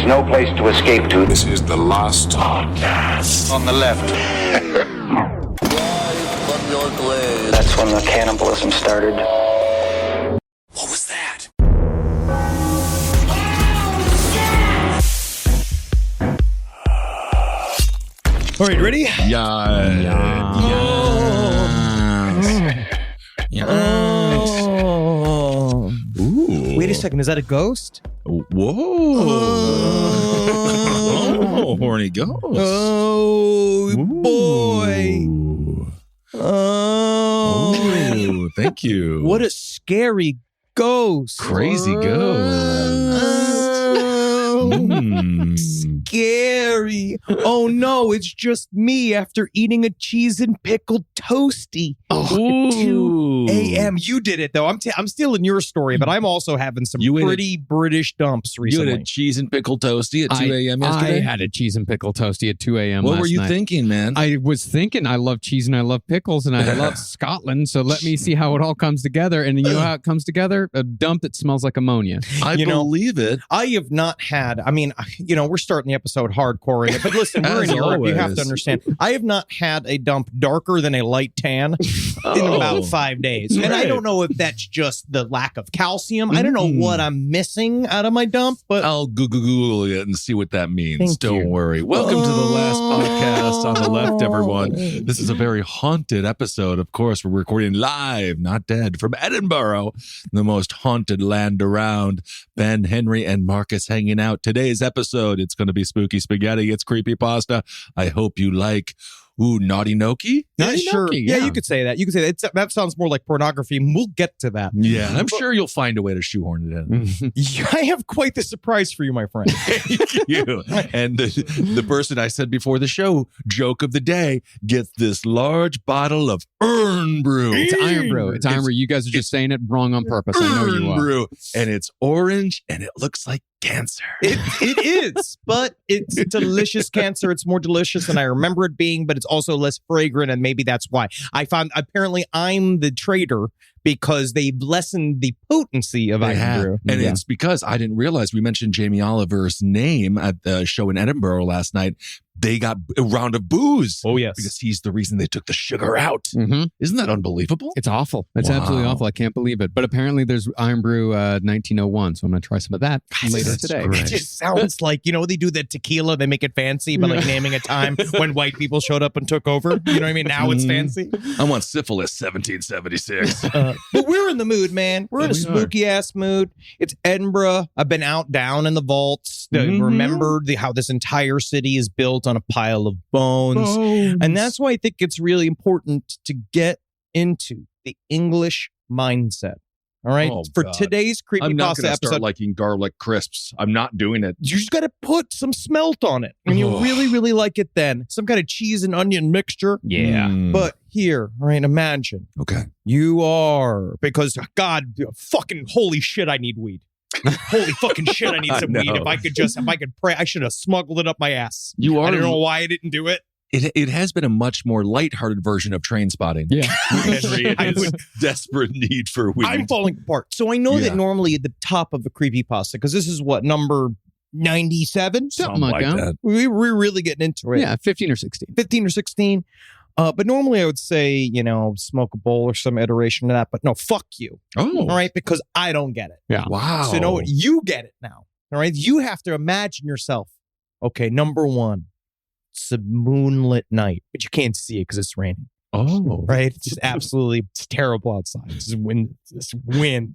is no place to escape to. This is the last podcast. On the left. From your grave. That's when the cannibalism started. What was that? All right, ready? Oh. Ooh. Wait a second, is that a ghost? Whoa. Oh, horny ghost. Oh, Ooh. boy. Oh. Ooh, thank you. What a scary ghost. crazy ghost. Scary. Oh no, it's just me after eating a cheese and pickle toasty. Oh, 2 a.m. You did it though. I'm stealing your story, but I'm also having some You ate pretty British dumps You recently. had a cheese and pickle toasty at 2 a.m. yesterday? I had a cheese and pickle toasty at 2 a.m. What last were you night. thinking, man? I was thinking I love cheese and I love pickles and I love Scotland, so let me see how it all comes together. And you know how it comes together? A dump that smells like ammonia. I you know, believe it. I have not had, we're starting the episode hardcore in it, but listen, we're in As Europe. You have always. to understand. I have not had a dump darker than a light tan in about 5 days. And I Right. don't know if that's just the lack of calcium. I don't know what I'm missing out of my dump, but I'll Google it and see what that means. Thank Don't you. worry. Welcome to the last podcast on the left, everyone. This is a very haunted episode. Of course, we're recording live, not dead, from Edinburgh, the most haunted land around. Ben, Henry, and Marcus hanging out. Today's episode, it's going to be spooky spaghetti. It's creepypasta. I hope you like. Ooh, Naughty Noki? yeah, sure. Gnocchi, Yeah, yeah. you could say that. You could say that. That sounds more like pornography. And we'll get to that. Yeah, I'm sure you'll find a way to shoehorn it in. I have quite the surprise for you, my friend. Thank you. And the person I said before the show, joke of the day, gets this large bottle of Urn Brew. It's Iron Brew. It's Iron Brew. You guys are just saying it wrong on purpose. I know you Urn are. Brew. And it's orange and it looks like cancer. It is, but it's delicious cancer. It's more delicious than I remember it being, but it's also less fragrant, and maybe that's why. I found apparently I'm the traitor because they've lessened the potency of They Iron have. Brew. And Yeah. it's because I didn't realize we mentioned Jamie Oliver's name at the show in Edinburgh last night. They got a round of booze. Oh, yes. Because he's the reason they took the sugar out. Mm-hmm. Isn't that unbelievable? It's awful. It's Wow. absolutely awful. I can't believe it. But apparently there's Iron Brew 1901, so I'm going to try some of that later that's today. great. It just sounds like, they do the tequila, they make it fancy by like naming a time when white people showed up and took over. You know what I mean? Now it's fancy. I want syphilis 1776. But we're in the mood, man. We're in a We are. spooky ass mood. It's Edinburgh. I've been down in the vaults. Remember how this entire city is built on a pile of bones. And that's why I think it's really important to get into the English mindset. All right. Oh, For God. today's I'm not Creepypasta going to start episode, liking garlic crisps. I'm not doing it. you just got to put some smelt on it. And you Oh. really, really like it then. Some kind of cheese and onion mixture. Mm. But here, all right, imagine Okay. you are, because God, fucking holy shit, I need weed. Holy fucking shit, I need some weed. know. If I could pray, I should have smuggled it up my ass. You are. I don't know why I didn't do it. It has been a much more lighthearted version of Train Spotting. Yeah. Henry, it I is would- desperate need for weed. I'm falling apart. So I know Yeah. that normally at the top of a creepypasta, because this is what, number 97? Something like that. We're really getting into it. Yeah, 15 or 16. 15 or 16. But normally I would say, smoke a bowl or some iteration of that. But no, fuck you. Oh, All right? Because I don't get it. Yeah. wow. So you know what? You get it now. All right? You have to imagine yourself. Okay, number one, it's a moonlit night, but you can't see it because it's raining. Oh, Right? It's just it's terrible outside. It's wind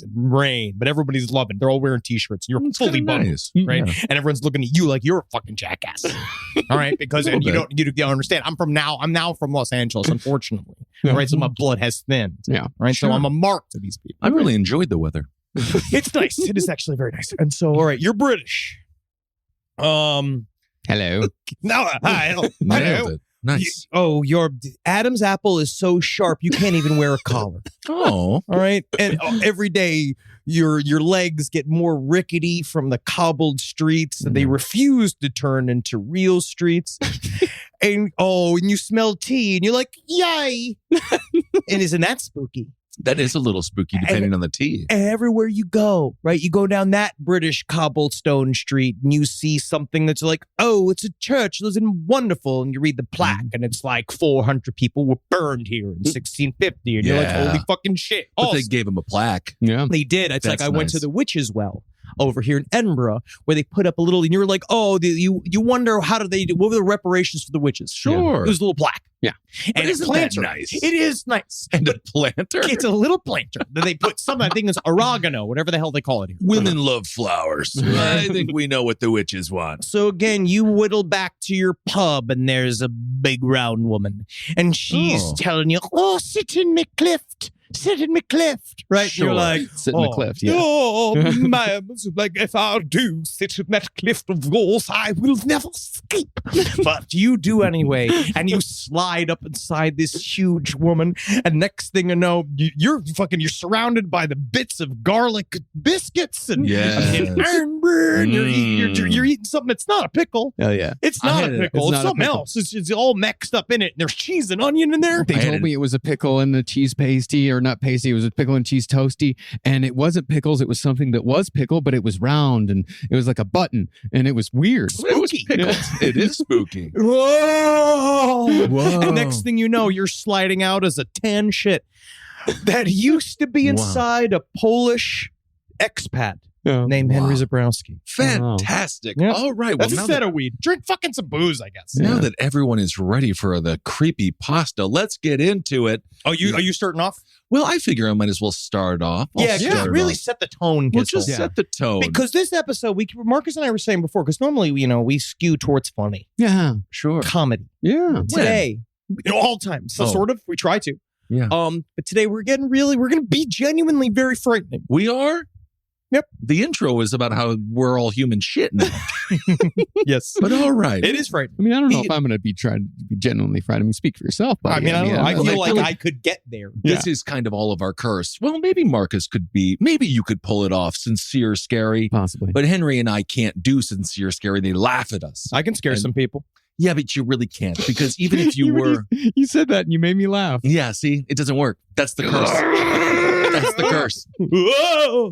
and rain, but everybody's loving it. They're all wearing t-shirts. You're It's fully kinda bummed. nice. Right? Yeah. And everyone's looking at you like you're a fucking jackass. All right? Because and you little don't understand. I'm now from Los Angeles, unfortunately. All right. So my blood has thinned. Yeah. Right. Sure. So I'm a mark to these people. I really enjoyed the weather. It's nice. It is actually very nice. And so, all right, you're British. Hello. No, Nailed it. Nice. your Adam's apple is so sharp you can't even wear a collar. Oh, All right, and every day your legs get more rickety from the cobbled streets, and they refuse to turn into real streets. And you smell tea, and you're like, yay! And isn't that spooky? That is a little spooky depending on the tea. Everywhere you go, right? You go down that British cobblestone street and you see something that's like, oh, it's a church. Isn't wonderful. And you read the plaque and it's like 400 people were burned here in 1650. And you're like, holy fucking shit. But they gave him a plaque. Yeah. They did. It's That's like I went nice. to the Witch's Well over here in Edinburgh where they put up a little, and you were like, oh, you wonder what were the reparations for the witches? Sure. It was a little plaque. Yeah. But And isn't a planter. that nice? It is nice. And a planter. It's a little planter that they put some, I think it's oregano, whatever the hell they call it here. Women love flowers. I think we know what the witches want. So again, you whittle back to your pub and there's a big round woman and she's telling you, oh, sit in me clift. Sit in me clift. Right? Sure. You're like, Sit in the cliff. Yeah. oh, ma'am, like if I do sit in that clift of yours, I will never escape. But you do anyway, and you slide up inside this huge woman, and next thing you know, you're surrounded by the bits of garlic biscuits and amber, and you're eating something that's not a pickle. Oh, yeah. It's not a pickle. It's something else. It's all mixed up in it. And there's cheese and onion in there. They told me it was a pickle and the cheese pasty, or not pasty, it was a pickle and cheese toasty. And it wasn't pickles, it was something that was pickle, but it was round and it was like a button. And it was weird. It was pickles. It is spooky. Whoa. Whoa. And next thing you know, you're sliding out as a tan shit that used to be inside a Polish expat named Henry Zabrowski. Fantastic. Yeah. All right. That's Well, instead of weed. Drink fucking some booze, I guess. now that everyone is ready for the creepy pasta, let's get into it. Oh, are you starting off? Well, I figure I might as well start off. Really set the tone. We'll Kissel. just set the tone. Because this episode, Marcus and I were saying before, because normally, we skew towards funny. Yeah. Sure. Comedy. Yeah. Today, all time. So sort of, we try to. Yeah. But today we're going to be genuinely very frightening. We are? Yep. The intro is about how we're all human shit now. Yes. But all right. It is frightening. I mean, I don't know if I'm going to be trying to be genuinely frightened. I mean, speak for yourself. Buddy. I don't know. I feel like like- I could get there. This is kind of all of our curse. Well, maybe Marcus maybe you could pull it off, sincere, scary. Possibly. But Henry and I can't do sincere, scary. They laugh at us. I can scare some people. Yeah, but you really can't, because even if you were... You said that and you made me laugh. Yeah, see? It doesn't work. That's the curse. That's the curse. Whoa,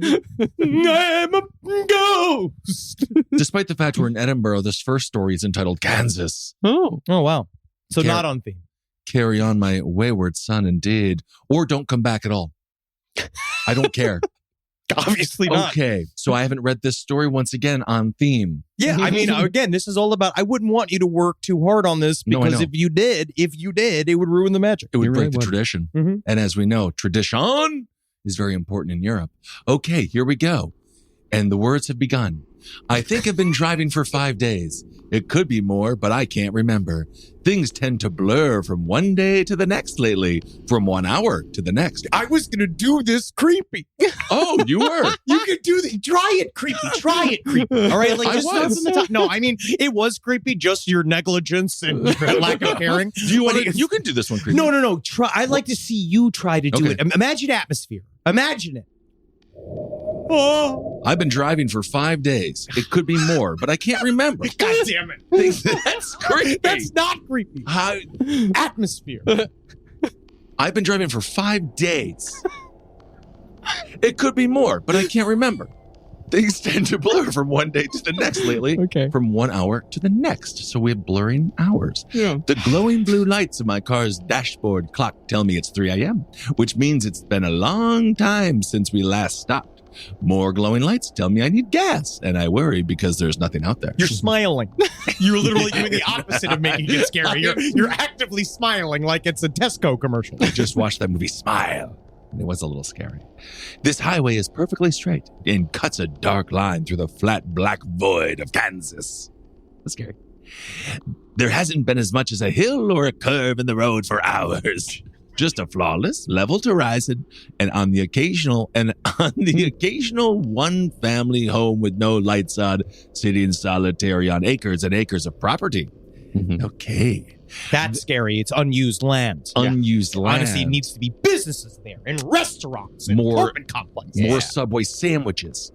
I'm a ghost. Despite the fact we're in Edinburgh, this first story is entitled Kansas. Oh. Oh, wow. So Care- not on theme. Carry on, my wayward son, indeed. Or don't come back at all. I don't care. Obviously not. Okay, so I haven't read this story once again on theme. Yeah, I mean, again, this is all about, I wouldn't want you to work too hard on this No, I because know. if you did, it would ruin the magic. It would You break really the would. tradition. Mhm. And as we know, tradition is very important in Europe. Okay, here we go. And the words have begun. I think I've been driving for 5 days. It could be more, but I can't remember. Things tend to blur from one day to the next lately, from 1 hour to the next. I was going to do this creepy. Oh, you were. You could do the try it creepy. Try it creepy. All right, like I just not was. from the top. No, I mean it was creepy. Just your negligence and your lack of caring. Do you want But to? You can do this one, creepy. No. Try. I'd like to see you try to do Okay. it. Imagine atmosphere. Imagine it. Oh, I've been driving for 5 days. It could be more, but I can't remember. God damn it! That's creepy. That's not creepy. How, Atmosphere. I've been driving for 5 days. It could be more, but I can't remember. Things tend to blur from one day to the next lately. Okay. From 1 hour to the next. So we have blurring hours. Yeah. The glowing blue lights of my car's dashboard clock tell me it's 3 a.m., which means it's been a long time since we last stopped. More glowing lights tell me I need gas, and I worry because there's nothing out there. You're smiling. You're literally doing the opposite of making it scary. You're actively smiling like it's a Tesco commercial. I just watched that movie Smile, and it was a little scary. This highway is perfectly straight and cuts a dark line through the flat black void of Kansas. That's scary. There hasn't been as much as a hill or a curve in the road for hours. Just a flawless, leveled horizon, and on the occasional one family home with no lights on, sitting solitary on acres and acres of property. Mhm. Okay. That's scary. It's unused land. Unused land. Honestly, it needs to be businesses there and restaurants and More- apartment complexes. More Subway sandwiches.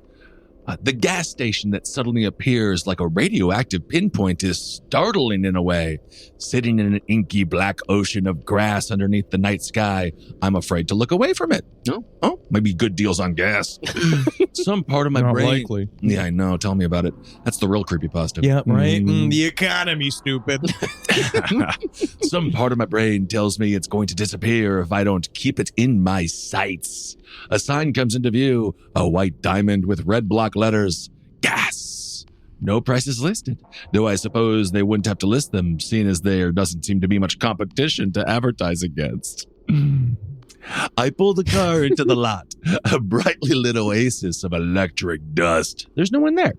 The gas station that suddenly appears like a radioactive pinpoint is startling in a way. Sitting in an inky black ocean of grass underneath the night sky, I'm afraid to look away from it. Oh, maybe good deals on gas. Some part of my Not brain... likely. Yeah, I know. Tell me about it. That's the real creepypasta. Yeah, right? The economy, stupid. Some part of my brain tells me it's going to disappear if I don't keep it in my sights. A sign comes into view, a white diamond with red block letters, gas. No prices listed, though I suppose they wouldn't have to list them, seeing as there doesn't seem to be much competition to advertise against. I pull the car into the lot, a brightly lit oasis of electric dust. There's no one there.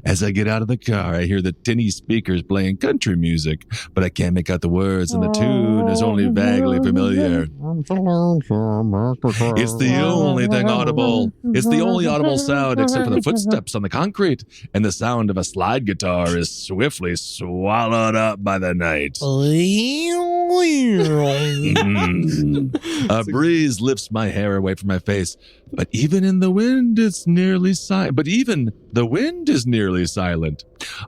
As I get out of the car, I hear the tinny speakers playing country music, but I can't make out the words, and the tune is only vaguely familiar. It's the only thing audible. It's the only audible sound except for the footsteps on the concrete, and the sound of a slide guitar is swiftly swallowed up by the night. A breeze lifts my hair away from my face, but even the wind is nearly silent.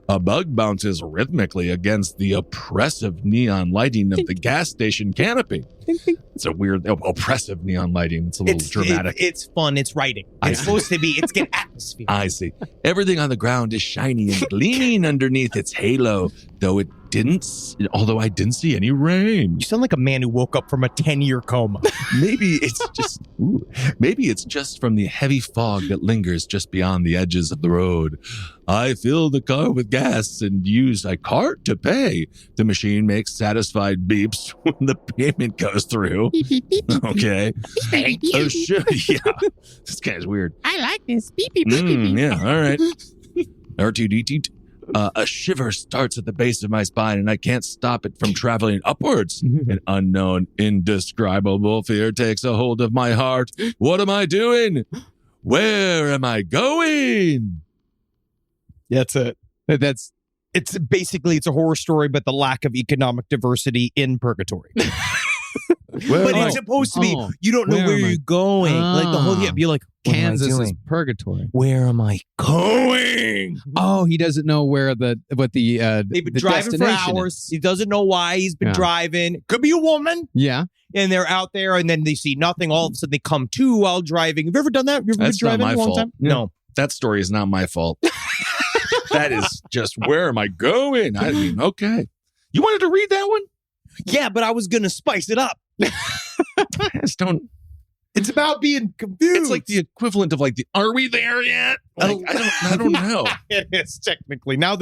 A bug bounces rhythmically against the oppressive neon lighting of the gas station canopy. It's a weird, oppressive neon lighting. It's a little dramatic. It's fun. It's writing. It's supposed to be. It's get atmosphere. I see. Everything on the ground is shiny and gleaming underneath its halo, although I didn't see any rain. You sound like a man who woke up from a 10-year coma. Maybe it's just from the heavy fog that lingers just beyond the edges of the road. I fill the car with gas and use a cart to pay. The machine makes satisfied beeps when the payment goes through. Beep, beep, beep, beep. Okay. Thank you. Oh, sure. Yeah. This guy's weird. I like this. Beep, beep, beep, beep, beep. Yeah, all right. R2D2. A shiver starts at the base of my spine, and I can't stop it from traveling upwards. An unknown, indescribable fear takes a hold of my heart. What am I doing? Where am I going? That's it. It's basically a horror story, but the lack of economic diversity in purgatory. But it's supposed to be, you don't know where you're going. Like the whole, you're like, Kansas is purgatory. Where am I going? Oh, he doesn't know where They've been driving for hours. He doesn't know why he's been driving. Could be a woman. Yeah. And they're out there and then they see nothing. All of a sudden they come to while driving. Have you ever done that? Have you ever That's been driving not my a long fault. time? No. That story is not my fault. That is just, where am I going? I mean, okay. You wanted to read that one? Yeah, but I was going to spice it up. I just don't. It's about being confused. It's like the equivalent of are we there yet? Like, I don't know. It is technically. Now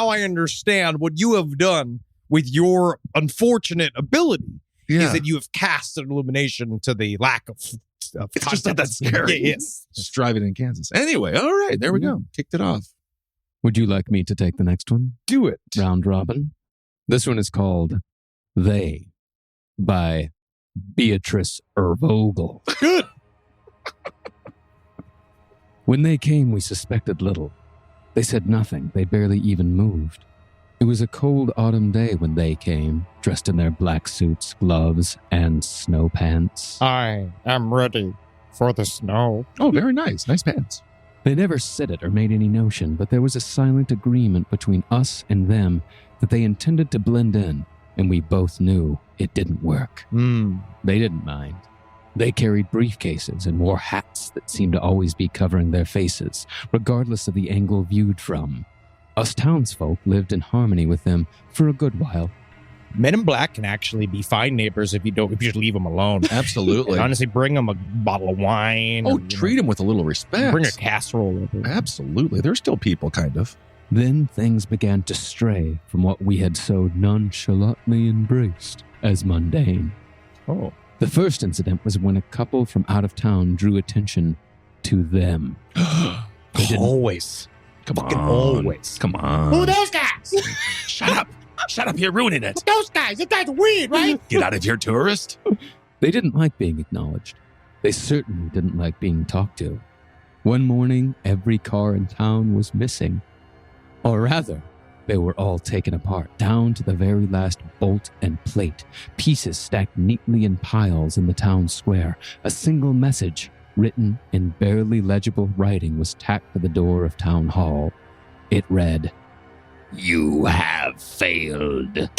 I understand what you have done with your unfortunate ability is that you have cast an illumination to the lack of it's just not that scary. Yes. Just driving in Kansas. Anyway, all right, there we go. Kicked it off. Would you like me to take the next one? Do it. Round robin. This one is called They by Beatrice Ervogel. Good. When they came, we suspected little. They said nothing. They barely even moved. It was a cold autumn day when they came, dressed in their black suits, gloves, and snow pants. I am ready for the snow. Oh, very nice. Nice pants. They never said it or made any notion, but there was a silent agreement between us and them that they intended to blend in, and we both knew it didn't work. They didn't mind. They carried briefcases and wore hats that seemed to always be covering their faces, regardless of the angle viewed from. Us townsfolk lived in harmony with them for a good while. Men in black can actually be fine neighbors if you just leave them alone. Absolutely. Honestly, bring them a bottle of wine. Oh, treat them with a little respect. Bring a casserole. Absolutely. They're still people, kind of. Then things began to stray from what we had so nonchalantly embraced as mundane. Oh. The first incident was when a couple from out of town drew attention to them. Always. Come on. Always. Come on. Who are those guys? Shut up. Shut up. You're ruining it. Those guys are weird, right? Get out of here, tourist. They didn't like being acknowledged. They certainly didn't like being talked to. One morning, every car in town was missing. Or rather, they were all taken apart, down to the very last bolt and plate, pieces stacked neatly in piles in the town square. A single message written in barely legible writing, was tacked to the door of Town Hall. It read, "You have failed."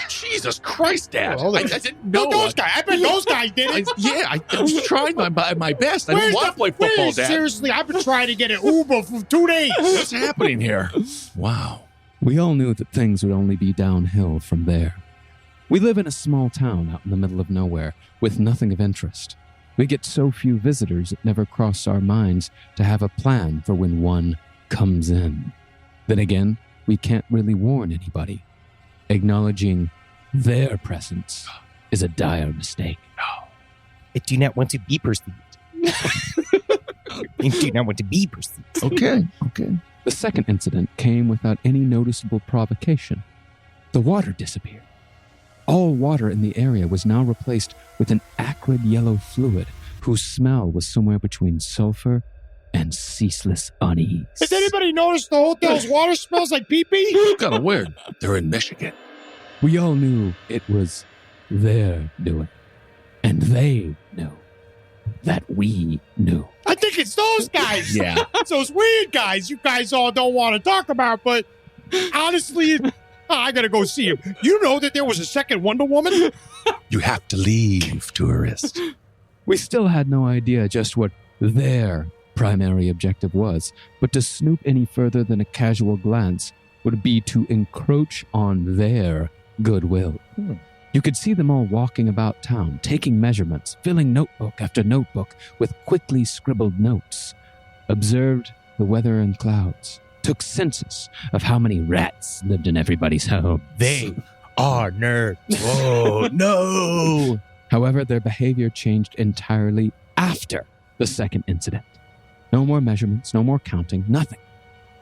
Jesus Christ, Dad. Well, I didn't know. Those guys. I bet those guys did it. I was trying my best. I didn't want to play football, Dad. Seriously, I've been trying to get an Uber for 2 days. What's happening here? Wow. We all knew that things would only be downhill from there. We live in a small town out in the middle of nowhere with nothing of interest. We get so few visitors it never crossed our minds to have a plan for when one comes in. Then again, we can't really warn anybody. Acknowledging their presence is a dire mistake. I do not want to be perceived. I do not want to be perceived. Okay. The second incident came without any noticeable provocation. The water disappeared. All water in the area was now replaced with an acrid yellow fluid whose smell was somewhere between sulfur and ceaseless unease. Has anybody noticed the hotel's water smells like pee-pee? Kind of weird. They're in Michigan. We all knew it was their doing. And they knew that we knew. I think it's those guys. Yeah. It's those weird guys you guys all don't want to talk about, but honestly, I gotta go see him. You know that there was a second Wonder Woman? You have to leave, tourist. We still had no idea just what their primary objective was, but to snoop any further than a casual glance would be to encroach on their goodwill. You could see them all walking about town, taking measurements, filling notebook after notebook with quickly scribbled notes, observed the weather and clouds, took census of how many rats lived in everybody's home. They are nerds. Oh, no. However, their behavior changed entirely after the second incident. No more measurements, no more counting, nothing.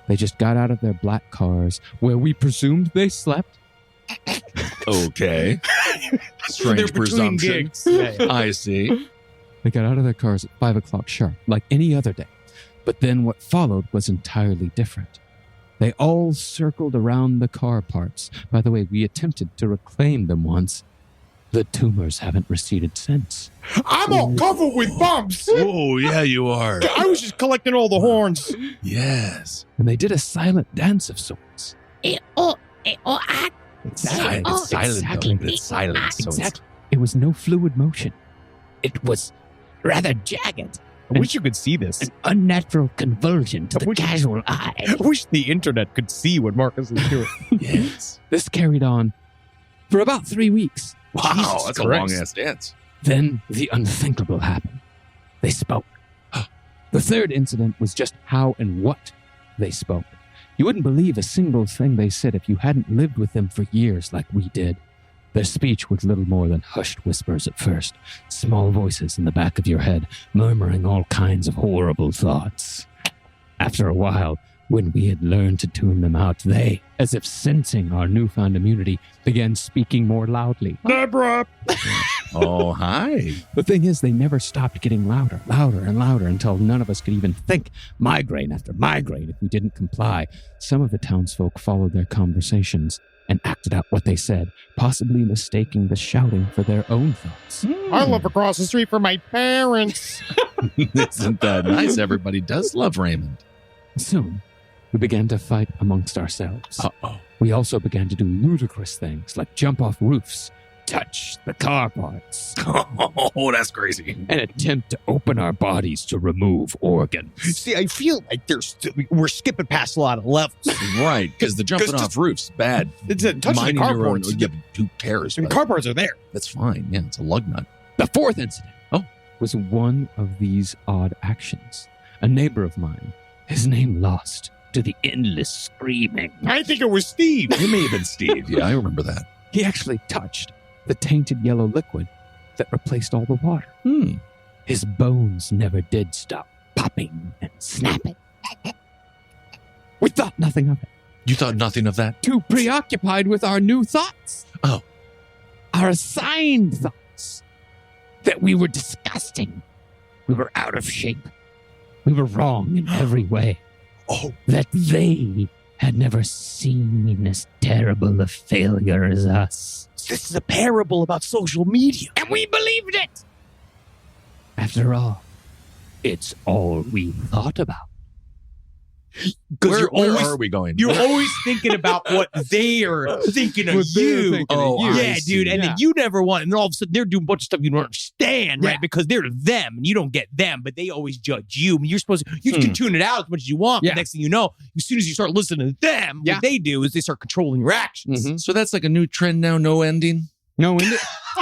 They just got out of their black cars, where we presumed they slept. Okay. Strange They're between presumption. gigs. Yeah. I see. They got out of their cars at 5 o'clock sharp, like any other day. But then what followed was entirely different. They all circled around the car parts. By the way, we attempted to reclaim them once. The tumors haven't receded since. I'm all covered with bumps. Oh, yeah, you are. I was just collecting all the horns. Yes. And they did a silent dance of sorts. It's silent, though, but it's silent. So Exactly. It was no fluid motion. It was rather jagged. I wish you could see this. An unnatural convulsion to I the wish- casual eye. I wish the internet could see what Marcus is doing. yes. This carried on for about 3 weeks. Wow, Jesus that's Christ. a long-ass dance. Then the unthinkable happened. They spoke. The third incident was just how and what they spoke. You wouldn't believe a single thing they said if you hadn't lived with them for years like we did. Their speech was little more than hushed whispers at first, small voices in the back of your head murmuring all kinds of horrible thoughts. After a while, when we had learned to tune them out, they, as if sensing our newfound immunity, began speaking more loudly. Deborah. Oh, hi. The thing is, they never stopped getting louder and louder until none of us could even think migraine after migraine if we didn't comply. Some of the townsfolk followed their conversations and acted out what they said, possibly mistaking the shouting for their own thoughts. I live across the street from my parents. Isn't that nice? Everybody does love Raymond. Soon, we began to fight amongst ourselves. Uh-oh. We also began to do ludicrous things like jump off roofs, touch the car parts, Oh, that's crazy. and attempt to open our bodies to remove organs. See, I feel like we're skipping past a lot of levels. Right, because the jumping 'Cause off roof's bad. It's a touching the Minding your own- carports. Yeah, but who cares? I mean, But carports are there. that's fine. Yeah, it's a lug nut. The fourth incident was one of these odd actions. A neighbor of mine, his name lost to the endless screaming. I think it was Steve. It may have been Steve. Yeah, I remember that. He actually touched the tainted yellow liquid that replaced all the water. His bones never did stop popping and snapping. We thought nothing of it. You thought nothing of that? Too preoccupied with our new thoughts. Oh. Our assigned thoughts. That we were disgusting. We were out of shape. We were wrong in every way. Oh. That they had never seen as terrible a failure as us. This is a parable about social media. And we believed it! After all, It's all we thought about. Where always, are we going? You're always thinking about what they are thinking of you. I dude. see. And then you never want, and all of a sudden they're doing a bunch of stuff you don't understand, right? Yeah. Because they're them and you don't get them, but they always judge you. I mean, you can tune it out as much as you want. Yeah. But next thing you know, as soon as you start listening to them, what they do is they start controlling your actions. Mhm. So that's like a new trend now, no ending? No,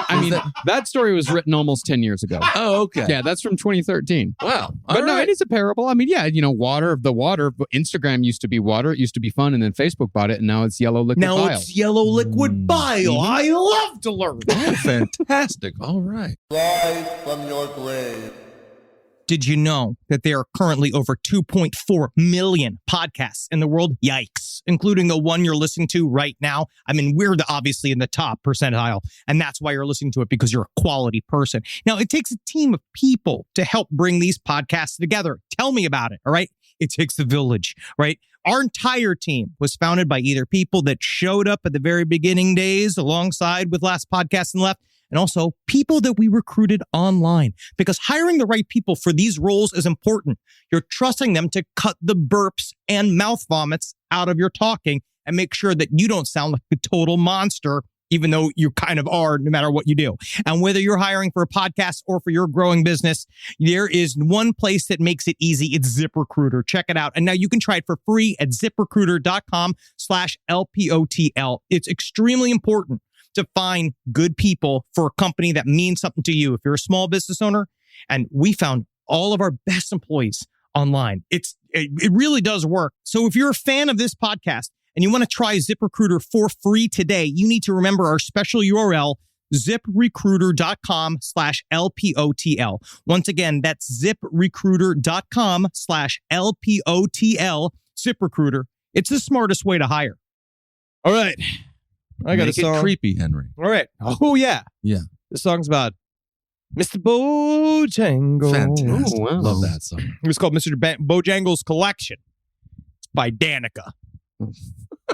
I mean, that story was written almost 10 years ago. Oh, okay. Yeah, that's from 2013. Wow. But no, it is a parable. I mean, yeah, water. Instagram used to be water. It used to be fun. And then Facebook bought it. And now it's yellow liquid bile. It's yellow liquid bile. Mhm. I love to learn. Oh, fantastic. All right. Rise from your grave. Did you know that there are currently over 2.4 million podcasts in the world? Yikes. Including the one you're listening to right now. I mean, we're obviously in the top percentile, and that's why you're listening to it, because you're a quality person. Now, it takes a team of people to help bring these podcasts together. Tell me about it, all right? It takes the village, right? Our entire team was founded by either people that showed up at the very beginning days alongside with Last Podcast and Left, and also people that we recruited online, because hiring the right people for these roles is important. You're trusting them to cut the burps and mouth vomits out of your talking and make sure that you don't sound like a total monster, even though you kind of are, no matter what you do. And whether you're hiring for a podcast or for your growing business, there is one place that makes it easy. It's ZipRecruiter. Check it out. And now you can try it for free at ZipRecruiter.com/LPOTL. It's extremely important to find good people for a company that means something to you. If you're a small business owner, and we found all of our best employees online. It really does work. So if you're a fan of this podcast and you want to try ZipRecruiter for free today, you need to remember our special URL, ZipRecruiter.com/LPOTL. Once again, that's ZipRecruiter.com/LPOTL. ZipRecruiter. It's the smartest way to hire. All right. I got Make a song. it creepy, Henry. All right. Oh, yeah. Yeah. This song's about Mr. Bojangles. Fantastic. Oh, wow. Love that song. It was called Mr. Bojangles Collection. It's by Danica.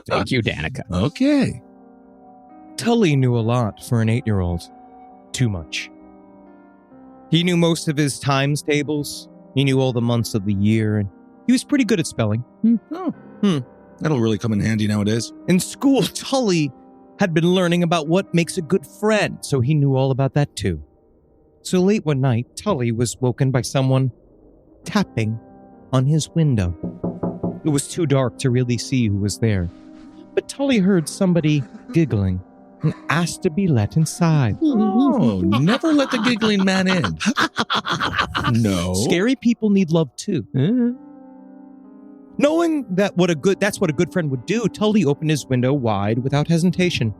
Thank you, Danica. Okay. Tully knew a lot for an 8-year-old. Too much. He knew most of his times tables. He knew all the months of the year, and he was pretty good at spelling. That'll really come in handy nowadays. In school, Tully had been learning about what makes a good friend, so he knew all about that too. So late one night, Tully was woken by someone tapping on his window. It was too dark to really see who was there, but Tully heard somebody giggling and asked to be let inside. Oh, never let the giggling man in. No. Scary people need love too. Knowing that's what a good friend would do, Tully opened his window wide without hesitation.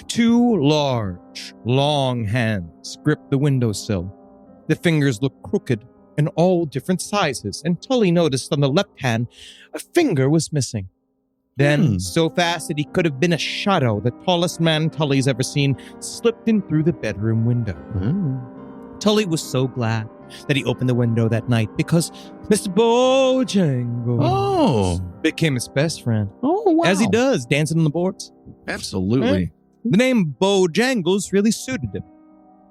2 large, long hands gripped the windowsill. The fingers looked crooked and all different sizes, and Tully noticed on the left hand a finger was missing. Then, so fast that he could have been a shadow, the tallest man Tully's ever seen slipped in through the bedroom window. Tully was so glad that he opened the window that night because Mr. Bojangles became his best friend. Oh, wow. As he does, dancing on the boards. Absolutely. The name Bojangles really suited him,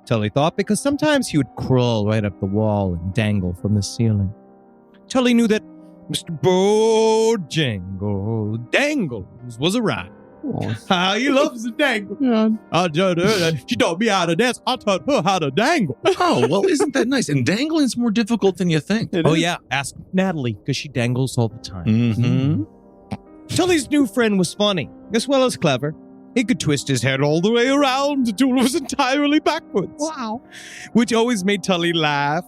Tully thought, because sometimes he would crawl right up the wall and dangle from the ceiling. Tully knew that Mr. Bojangles was a rhyme. Oh, How he loves to dangle. yeah. She taught me how to dance. I taught her how to dangle. Oh, well, isn't that nice? And dangling's more difficult than you think. Yeah. Ask Natalie, because she dangles all the time. Mm-hmm. Tully's new friend was funny, as well as clever. He could twist his head all the way around until it was entirely backwards. Wow. Which always made Tully laugh.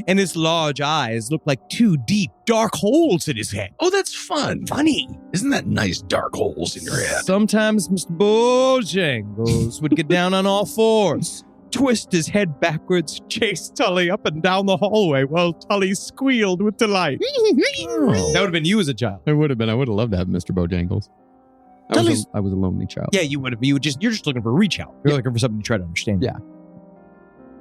And his large eyes looked like 2 deep, dark holes in his head. Oh, that's fun. Funny. Isn't that nice dark holes in your head? Sometimes Mr. Bojangles would get down on all fours, twist his head backwards, chase Tully up and down the hallway while Tully squealed with delight. That would have been you as a child. It would have been. I would have loved to have Mr. Bojangles. I was a lonely child. Yeah, you would have. You're just looking for a reach out. You're looking for something to try to understand. Yeah.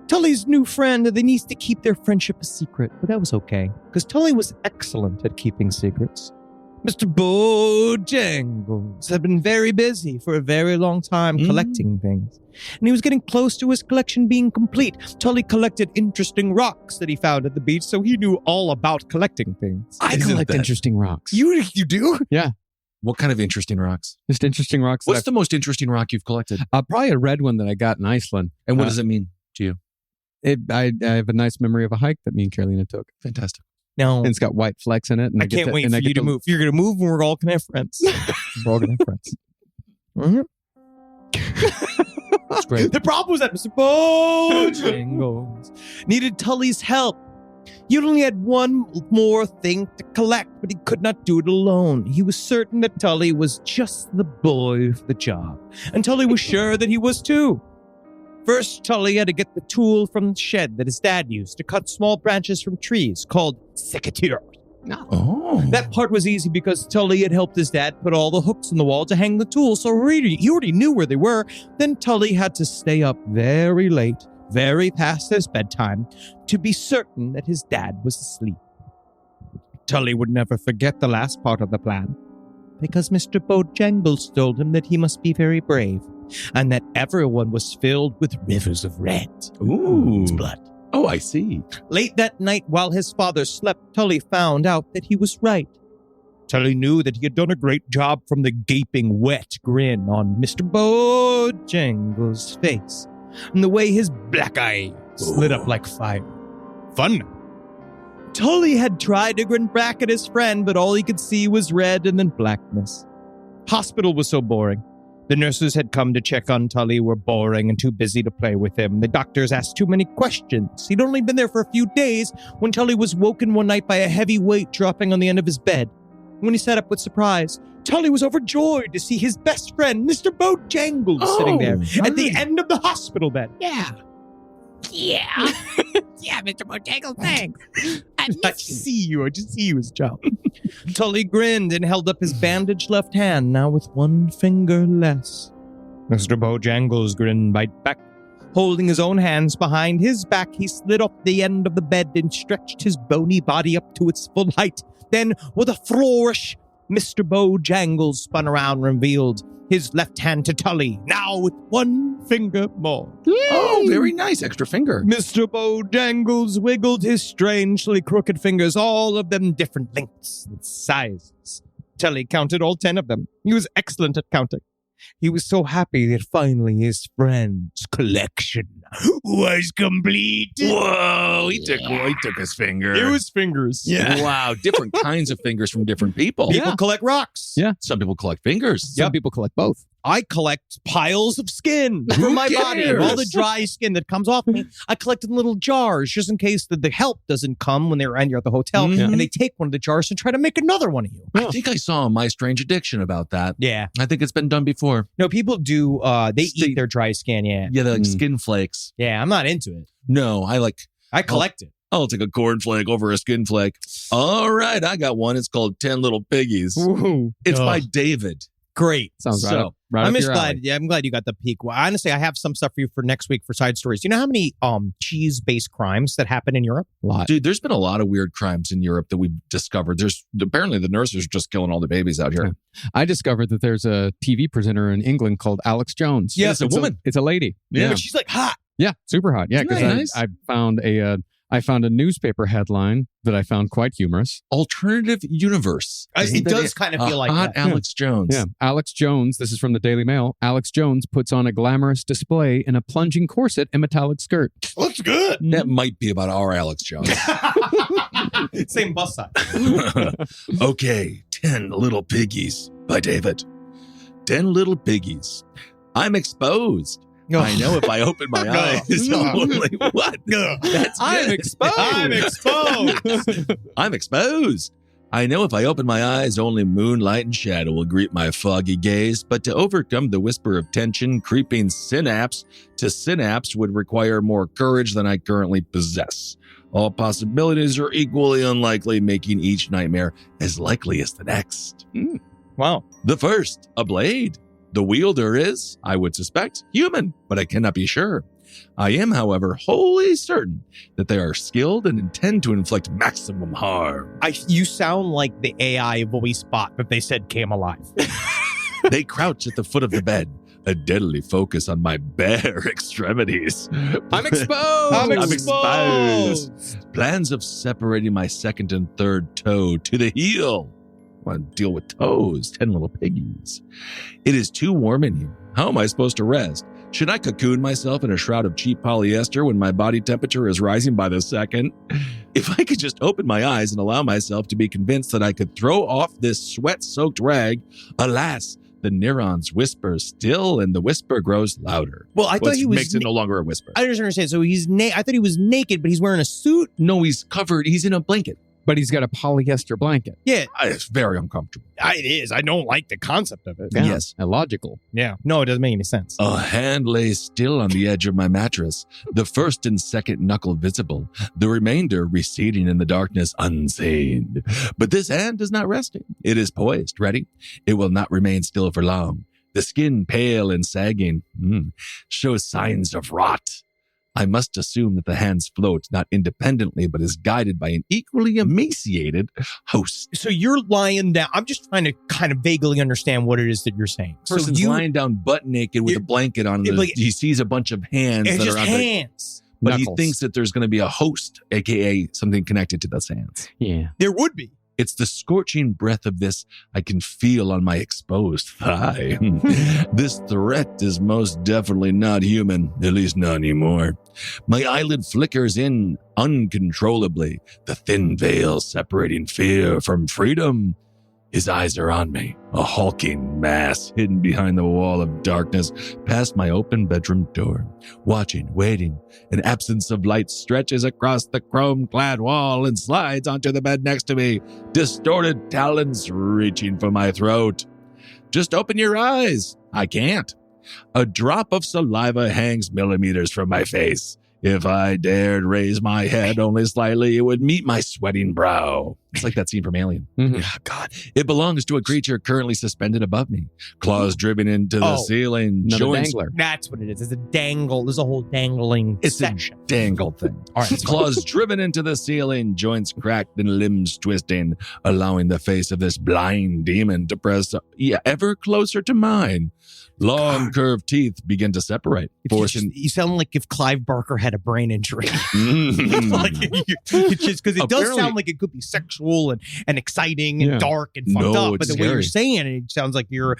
Tully's new friend, they needs to keep their friendship a secret, but that was okay, because Tully was excellent at keeping secrets. Mr. Bojangles Jangles had been very busy for a very long time collecting things. And he was getting close to his collection being complete. Tully collected interesting rocks that he found at the beach, so he knew all about collecting things. I collect interesting rocks. You do? Yeah, What kind of interesting rocks? just interesting rocks. What's the most interesting rock you've collected? Probably a red one that I got in Iceland. And what does it mean to you? I have a nice memory of a hike that me and Carolina took. Fantastic. No. And it's got white flecks in it. And I can't wait for you to move. You're going to move and we're all going to have friends. We're all going to have friends. Mhm. That's great. The problem was that Mr. Bojangles needed Tully's help. He only had one more thing to collect, but he could not do it alone. He was certain that Tully was just the boy for the job, and Tully was sure that he was too. First, Tully had to get the tool from the shed that his dad used to cut small branches from trees, called secateurs. Oh. That part was easy because Tully had helped his dad put all the hooks in the wall to hang the tools, so he already knew where they were. Then Tully had to stay up very late, very past his bedtime, to be certain that his dad was asleep. Tully would never forget the last part of the plan, because Mr. Bojangles told him that he must be very brave, and that everyone was filled with rivers of red. Ooh. It's blood. Oh, I see. Late that night, while his father slept, Tully found out that he was right. Tully knew that he had done a great job from the gaping, wet grin on Mr. Bojangles' face, and the way his black eyes lit up like fire. Fun. Tully had tried to grin back at his friend, but all he could see was red and then blackness. Hospital was so boring. The nurses had come to check on Tully were boring and too busy to play with him. The doctors asked too many questions. He'd only been there for a few days when Tully was woken one night by a heavy weight dropping on the end of his bed. When he sat up with surprise, Tully was overjoyed to see his best friend, Mr. Bojangles, sitting there at the end of the hospital bed. Yeah, Mr. Bojangles, thanks. I just see you as a child. Tully grinned and held up his bandaged left hand, now with one finger less. Mr. Bojangles grinned right back. Holding his own hands behind his back, he slid off the end of the bed and stretched his bony body up to its full height. Then, with a flourish, Mr. Bojangles spun around and revealed his left hand to Tully, now with one finger more. Oh, very nice. Extra finger. Mr. Bojangles wiggled his strangely crooked fingers, all of them different lengths and sizes. Tully counted all 10 of them. He was excellent at counting. He was so happy that finally his friend's collection was complete. Whoa, he took his finger. It was fingers. Yeah. Wow, different kinds of fingers from different people. People collect rocks. Yeah. Some people collect fingers. Some people collect both. I collect piles of skin from my body. cares? All the dry skin that comes off me, I collect in little jars just in case the help doesn't come when you're at the hotel. Mhm. And they take one of the jars and try to make another one of you. I think I saw My Strange Addiction about that. Yeah. I think it's been done before. No, people do, they Ste- eat their dry skin, yeah. Yeah, they're like skin flakes. Yeah, I'm not into it. No, I collect it. I'll take a corn flake over a skin flake. All right, I got one. It's called 10 Little Piggies. Ooh. It's by Ugh. David. Great. Sounds So, right I'm up just your glad. alley. Yeah, I'm glad you got the peak. Well, honestly, I have some stuff for you for next week for side stories. Do you know how many cheese-based crimes that happen in Europe? A lot. Dude, there's been a lot of weird crimes in Europe that we've discovered. There's apparently the nurses are just killing all the babies out here. I discovered that there's a TV presenter in England called Alex Jones. Yeah, it's a woman. It's a lady. Yeah. But she's like hot. Yeah, super hot. Yeah, because Nice. I found a newspaper headline that I found quite humorous. Alternative universe. Isn't It that does kind of feel like hot that. Alex Jones. Yeah, Alex Jones, this is from the Daily Mail. Alex Jones puts on a glamorous display in a plunging corset and metallic skirt. Looks good. That might be about our Alex Jones. Same bus side. Okay, 10 Little Piggies by David. 10 Little piggies. I'm exposed. I know if I open my eyes, I'll only what? That's I'm good. exposed. I'm exposed. I'm exposed. I know if I open my eyes, only moonlight and shadow will greet my foggy gaze, but to overcome the whisper of tension creeping synapse to synapse would require more courage than I currently possess. All possibilities are equally unlikely, making each nightmare as likely as the next. Wow. The first, a blade. The wielder is, I would suspect, human, but I cannot be sure. I am, however, wholly certain that they are skilled and intend to inflict maximum harm. You sound like the AI voice bot that they said came alive. They crouch at the foot of the bed, a deadly focus on my bare extremities. I'm exposed. I'm I'm exposed. exposed. Plans of separating my second and third toe to the heel. Want to deal with toes, 10 little piggies. It is too warm in here. How am I supposed to rest? Should I cocoon myself in a shroud of cheap polyester when my body temperature is rising by the second? If I could just open my eyes and allow myself to be convinced that I could throw off this sweat-soaked rag, alas, the neurons whisper still and the whisper grows louder. Well, I thought Which he was. makes it no longer a whisper. I don't understand. So he's I thought he was naked, but he's wearing a suit. No, he's covered. He's in a blanket. But he's got a polyester blanket. Yeah, It's very uncomfortable. it is. I don't like the concept of it. Yeah, Yes. illogical. Yeah. No, it doesn't make any sense. A hand lay still on the edge of my mattress, the first and second knuckle visible, the remainder receding in the darkness unseen. But this hand is not resting. It is poised, ready. It will not remain still for long. The skin pale and sagging, shows signs of rot. I must assume that the hands float not independently, but is guided by an equally emaciated host. So you're lying down. I'm just trying to kind of vaguely understand what it is that you're saying. Person's lying down butt naked with a blanket on. He sees a bunch of hands It's that just are on hands. but Knuckles. he thinks that there's going to be a host, aka something connected to those hands. Yeah. There would be. It's the scorching breath of this I can feel on my exposed thigh. This threat is most definitely not human, at least not anymore. My eyelid flickers in uncontrollably, the thin veil separating fear from freedom. His eyes are on me, a hulking mass hidden behind the wall of darkness past my open bedroom door. Watching, waiting, an absence of light stretches across the chrome-clad wall and slides onto the bed next to me, distorted talons reaching for my throat. Just open your eyes. I can't. A drop of saliva hangs millimeters from my face. If I dared raise my head only slightly, it would meet my sweating brow. It's like that scene from Alien. Mhm. Oh, God. It belongs to a creature currently suspended above me. Claws driven into the ceiling. Another Joints. dangler. That's what it is. It's a dangle. There's a whole dangling It's section. a dangle thing. All right. Claws driven into the ceiling, joints cracked and limbs twisting, allowing the face of this blind demon to press ever closer to mine. Long curved teeth begin to separate, forcing. You sound like if Clive Barker had a brain injury. Mm. Like, it's just because it does Apparently- sound like it could be sexual and exciting and Yeah. dark and fucked No, up. But it's the way you're scary. saying it sounds like you're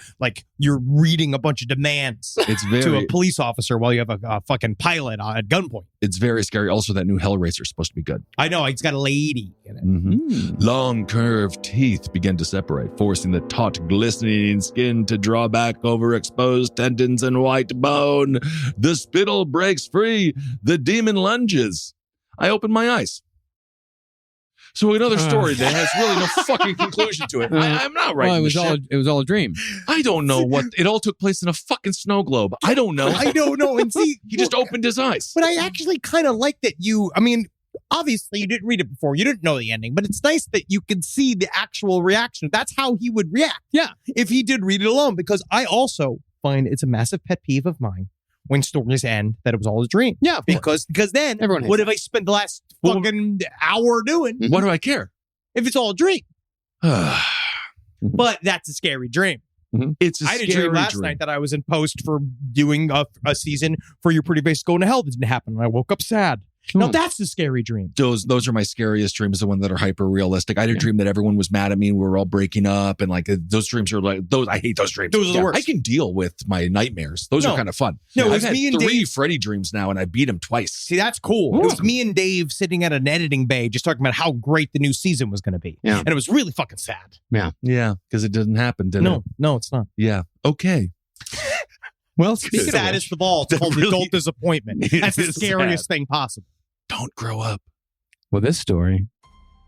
reading a bunch of demands It's to a very, police officer while you have a fucking pilot at gunpoint. it's very scary. Also, that new Hellraiser is supposed to be good. I know he's got a lady in it. Mhm. Long curved teeth begin to separate, forcing the taut, glistening skin to draw back over exposed tendons and white bone. The spittle breaks free. The demon lunges. I open my eyes. So another story that has really no fucking conclusion to it. I'm not right. Well, it was all a dream. I don't know what. It all took place in a fucking snow globe. I don't know. I don't know. And see, He just opened his eyes. But I actually kind of like that obviously you didn't read it before. You didn't know the ending, but it's nice that you can see the actual reaction. That's how he would react. Yeah. If he did read it alone, because I also find it's a massive pet peeve of mine when stories end that it was all a dream. Yeah, of Because then Everyone hates what have I spent the last fucking hour doing What do I care? if it's all a dream? It's But that's a scary dream. a I had a scary dream last night that I was in post for doing a season for Your Pretty Face Going to Hell. That didn't happen. And I woke up sad. Now that's the scary dream. Those are my scariest dreams, the ones that are hyper realistic. I had a dream that everyone was mad at me and we were all breaking up, and like those dreams are like those. I hate those dreams. Those are the worst. I can deal with my nightmares. Those No. are kind of fun. No, it I've was had me and 3 Dave- Freddy dreams now, and I beat him twice. See, that's cool. It was me and Dave sitting at an editing bay just talking about how great the new season was going to be. Yeah. And it was really fucking sad. Yeah, because it didn't happen, did it? No, it's not. Yeah. Okay. Well, The speaking of saddest of all, it's That called really adult disappointment. is That's the scariest thing possible. Don't grow up. well, this story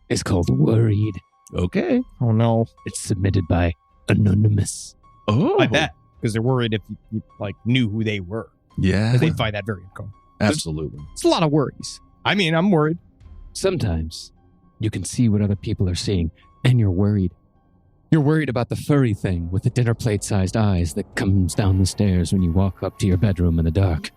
is called Worried. Okay. Oh, no. It's submitted by Anonymous. Oh, I bet. Because they're worried if you knew who they were. Yeah. They'd find that very uncomfortable. Absolutely. It's a lot of worries. I mean, I'm worried. Sometimes you can see what other people are seeing, and you're worried. You're worried about the furry thing with the dinner plate-sized eyes that comes down the stairs when you walk up to your bedroom in the dark.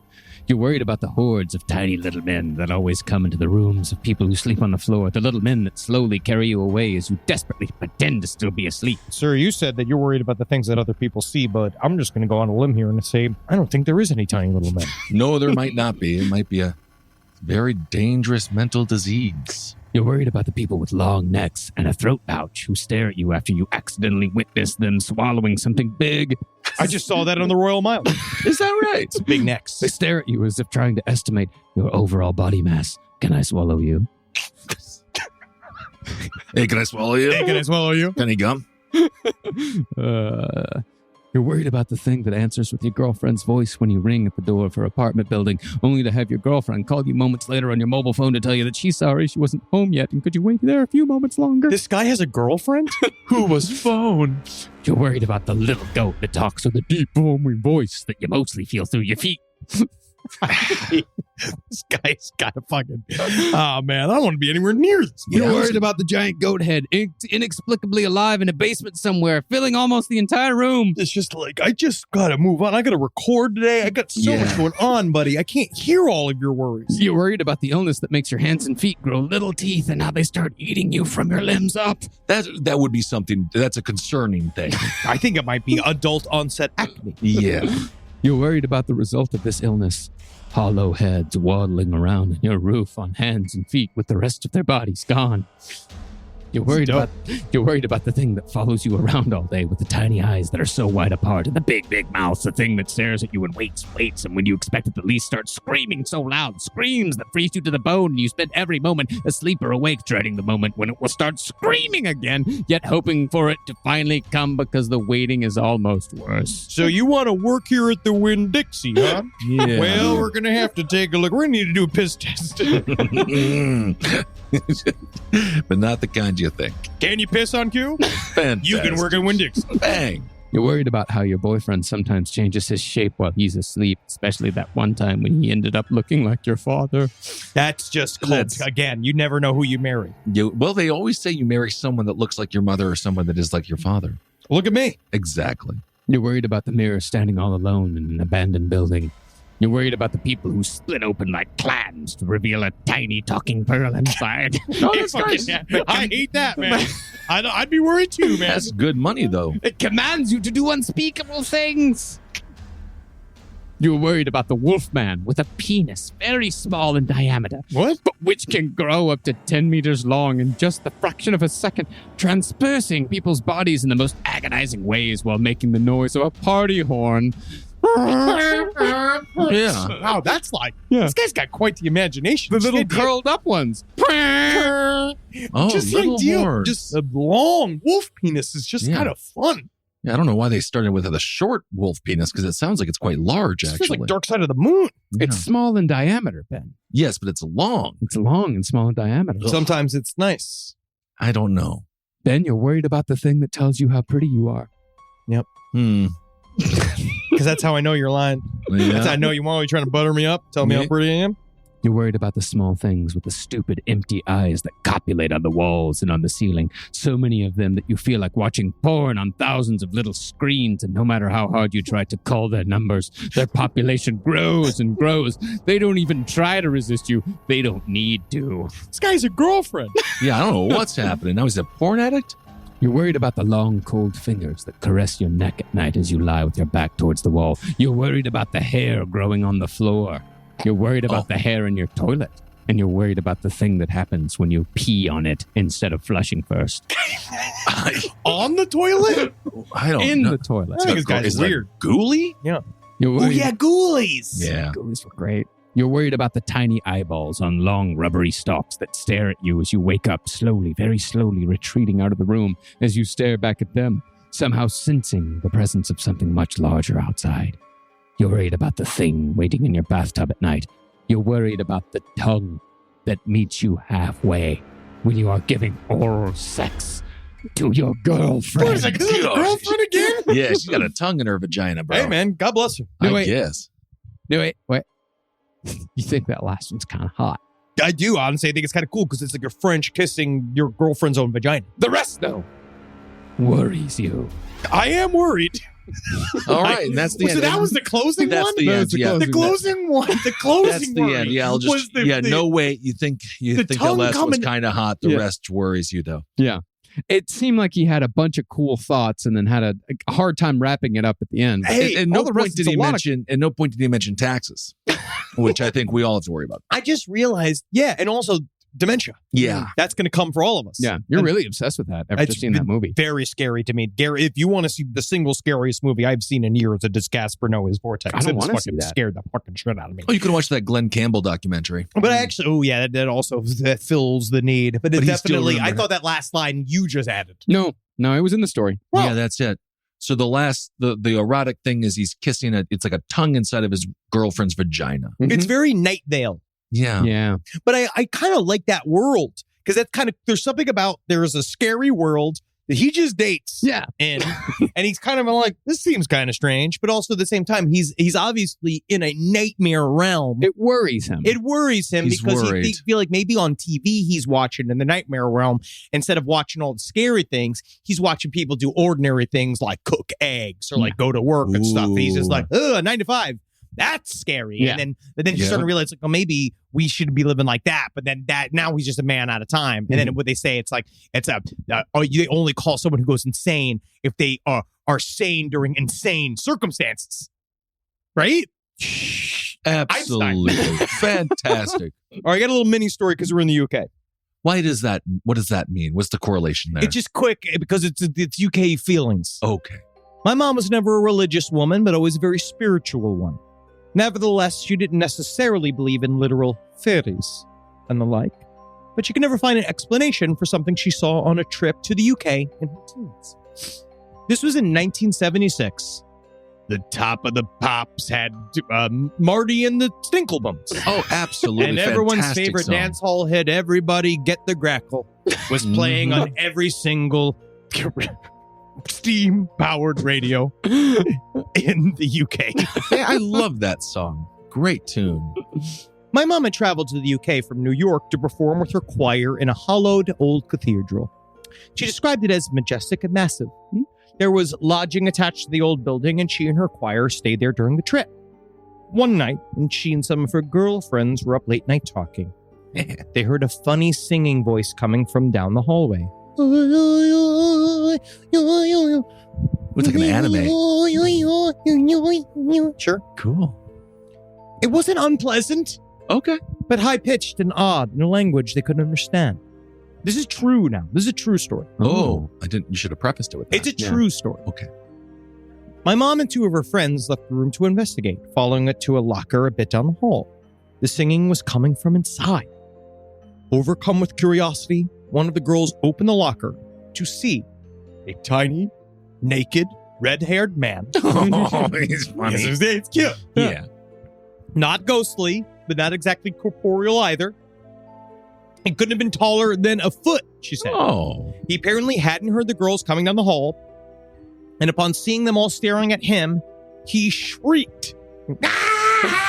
You're worried about the hordes of tiny little men that always come into the rooms of people who sleep on the floor, the little men that slowly carry you away as you desperately pretend to still be asleep. Sir, you said that you're worried about the things that other people see, but I'm just going to go on a limb here and say, I don't think there is any tiny little men. No, there might not be. It might be a very dangerous mental disease. You're worried about the people with long necks and a throat pouch who stare at you after you accidentally witness them swallowing something big. I just saw that on the Royal Mile. Is that right? Big necks. They stare at you as if trying to estimate your overall body mass. Can I swallow you? Hey, can I swallow you? Hey, can I swallow you? Any gum? You're worried about the thing that answers with your girlfriend's voice when you ring at the door of her apartment building, only to have your girlfriend call you moments later on your mobile phone to tell you that she's sorry she wasn't home yet, and could you wait there a few moments longer? This guy has a girlfriend? Who was phone? You're worried about the little goat that talks with a deep, booming voice that you mostly feel through your feet. This guy's got a fucking... Oh, man, I don't want to be anywhere near this. You're worried about the giant goat head, inexplicably alive in a basement somewhere, filling almost the entire room. It's just like, I just got to move on. I got to record today. I got so much going on, buddy. I can't hear all of your worries. You're worried about the illness that makes your hands and feet grow little teeth and how they start eating you from your limbs up. That would be something. That's a concerning thing. I think it might be adult onset acne. Yeah. You're worried about the result of this illness. Hollow heads waddling around on your roof on hands and feet with the rest of their bodies gone. You're worried about the thing that follows you around all day with the tiny eyes that are so wide apart and the big, big mouth, the thing that stares at you and waits, and when you expect it the least starts screaming so loud, screams that freeze you to the bone, and you spend every moment asleep or awake dreading the moment when it will start screaming again, yet hoping for it to finally come because the waiting is almost worse. So you want to work here at the Winn-Dixie, huh? Yeah. Well, we're going to have to take a look. We're going to need to do a piss test. But not the kind you think. Can you piss on cue? Fantastic. You can work at Winn-Dixie. Bang. You're worried about how your boyfriend sometimes changes his shape while he's asleep, especially that one time when he ended up looking like your father. That's just cult. Again, you never know who you marry. Well, they always say you marry someone that looks like your mother or someone that is like your father. Look at me. Exactly. You're worried about the mirror standing all alone in an abandoned building. You're worried about the people who split open like clams to reveal a tiny talking pearl inside. I hate that, man. I'd be worried too, man. That's good money, though. It commands you to do unspeakable things. You're worried about the wolfman with a penis very small in diameter. What? But which can grow up to 10 meters long in just the fraction of a second, transpercing people's bodies in the most agonizing ways while making the noise of a party horn. Yeah. Wow, that's like, Yeah. This guy's got quite the imagination. The little Just the- curled up ones. Oh, just the little idea, horns. just a long wolf penis is just kind of fun. Yeah, I don't know why they started with the short wolf penis because it sounds like it's quite large, It actually. feels like Dark Side of the Moon. It's small in diameter, Ben. Yes, but it's long. It's long and small in diameter. Sometimes it's nice. I don't know. Ben, you're worried about the thing that tells you how pretty you are. Because that's how I know you're lying. That's how I know you're always trying to butter me up, tell me how pretty I am. You're worried about the small things with the stupid, empty eyes that copulate on the walls and on the ceiling. So many of them that you feel like watching porn on thousands of little screens, and no matter how hard you try to call their numbers, their population grows and grows. They don't even try to resist you. They don't need to. This guy's a girlfriend. Yeah, I don't know what's happening. Now he's a porn addict? You're worried about the long, cold fingers that caress your neck at night as you lie with your back towards the wall. You're worried about the hair growing on the floor. You're worried about the hair in your toilet. And you're worried about the thing that happens when you pee on it instead of flushing first. On the toilet? I don't In know. the toilet. I think this guy's Is that weird. Ghoulie? You're Oh, worried. yeah, ghoulies. Yeah. Ghoulies were great. You're worried about the tiny eyeballs on long rubbery stalks that stare at you as you wake up slowly, very slowly retreating out of the room as you stare back at them, somehow sensing the presence of something much larger outside. You're worried about the thing waiting in your bathtub at night. You're worried about the tongue that meets you halfway when you are giving oral sex to your girlfriend. Wait a second, this is a girlfriend again? Yeah, she's got a tongue in her vagina, bro. Hey, man, God bless her. No, I wait. guess. No, wait. You think that last one's kind of hot. I do, honestly. I think it's kind of cool because it's like you're French kissing your girlfriend's own vagina. The rest, though, worries you. I am worried. All right, and that's the So end. that was the closing That's one? the end. the Yeah. closing. The closing one. The closing That's the worry end. Yeah, I'll just was the, no wait. You think the your tongue last was coming- kind of hot. The Yeah. rest worries you though. Yeah. It seemed like he had a bunch of cool thoughts and then had a hard time wrapping it up at the end. Hey, At all no the point rest did is a he lot of- mention. At no point did he mention taxes, which I think we all have to worry about. I just realized, and also dementia. Yeah. That's going to come for all of us. Yeah, you're And really obsessed with that after it's seeing that movie. very scary to me. Gary, if you want to see the single scariest movie I've seen in years, it is Casper Noah's Vortex. I don't It just wanna see fucking that. scared the fucking shit out of me. Oh, you can watch that Glenn Campbell documentary. But I actually, that also that fills the need. But it But he still definitely, I remember- thought that last line you just added. No, it was in the story. Well- Yeah, that's it. So the erotic thing is he's kissing it's like a tongue inside of his girlfriend's vagina. It's very Night Vale. Yeah. Yeah. But I kind of like that world because that's kind of, there's something about, there's a scary world that he just dates Yeah. in. And he's kind of like, this seems kind of strange. But also at the same time, he's obviously in a nightmare realm. It worries him. It worries him He's because worried. he feel like maybe on TV he's watching in the nightmare realm, instead of watching all the scary things, he's watching people do ordinary things like cook eggs or like go to work and stuff. And he's just Ooh. like, ugh, 9 to 5. That's scary. Yeah. And then you Yeah. start to realize, like, oh, maybe we should be living like that. But then now he's just a man out of time. And then what they say, it's like, they only call someone who goes insane if they are sane during insane circumstances. Right? Absolutely. Fantastic. All right, I got a little mini story because we're in the UK. Why does that? What does that mean? What's the correlation there? It's just quick because it's UK feelings. okay. My mom was never a religious woman, but always a very spiritual one. Nevertheless, she didn't necessarily believe in literal fairies and the like, but she could never find an explanation for something she saw on a trip to the UK in her teens. This was in 1976. The Top of the Pops had Marty and the Stinklebums. Oh, absolutely. And everyone's Fantastic favorite song. dance hall hit, Everybody Get the Grackle, was playing on every single steam-powered radio in the UK. Yeah, I love that song. Great tune. My mom had traveled to the UK from New York to perform with her choir in a hollowed old cathedral. She described it as majestic and massive. There was lodging attached to the old building, and she and her choir stayed there during the trip. One night, when she and some of her girlfriends were up late night talking, they heard a funny singing voice coming from down the hallway. It's like an anime. Sure. Cool. It wasn't unpleasant, Okay. but high-pitched and odd in a language they couldn't understand. This is true now. This is a true story. Oh, I didn't. You should have prefaced it with that. It's a true story. Okay. My mom and two of her friends left the room to investigate, following it to a locker a bit down the hall. The singing was coming from inside. Overcome with curiosity, one of the girls opened the locker to see a tiny, naked, red-haired man. Oh, he's funny. Yes, it's cute. Yeah. Not ghostly, but not exactly corporeal either. He couldn't have been taller than a foot, she said. Oh. He apparently hadn't heard the girls coming down the hall, and upon seeing them all staring at him, he shrieked.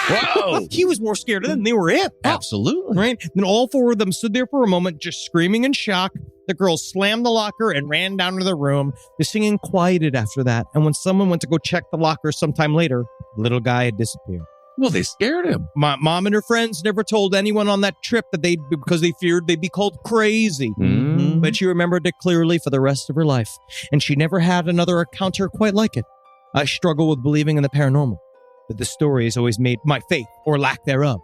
Whoa. He was more scared of them than they were him. Absolutely. Right? Then all four of them stood there for a moment, just screaming in shock. The girls slammed the locker and ran down to the room. The singing quieted after that, and when someone went to go check the locker sometime later, the little guy had disappeared. Well, they scared him. My mom and her friends never told anyone on that trip that because they feared they'd be called crazy. Mm. But she remembered it clearly for the rest of her life, and she never had another encounter quite like it. I struggle with believing in the paranormal, but the story has always made my faith, or lack thereof,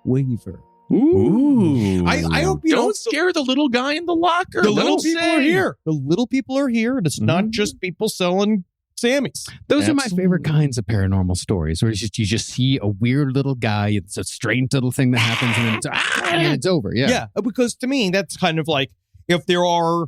waver. Ooh. I hope you don't scare the little guy in the locker. The Let little him people sing. are here. The little people are here, and it's not Mhm. just people selling Sammys. Those are my Absolutely. favorite kinds of paranormal stories, where you just see a weird little guy. It's a strange little thing that happens, and then it's over. Yeah. Because to me, that's kind of like if there are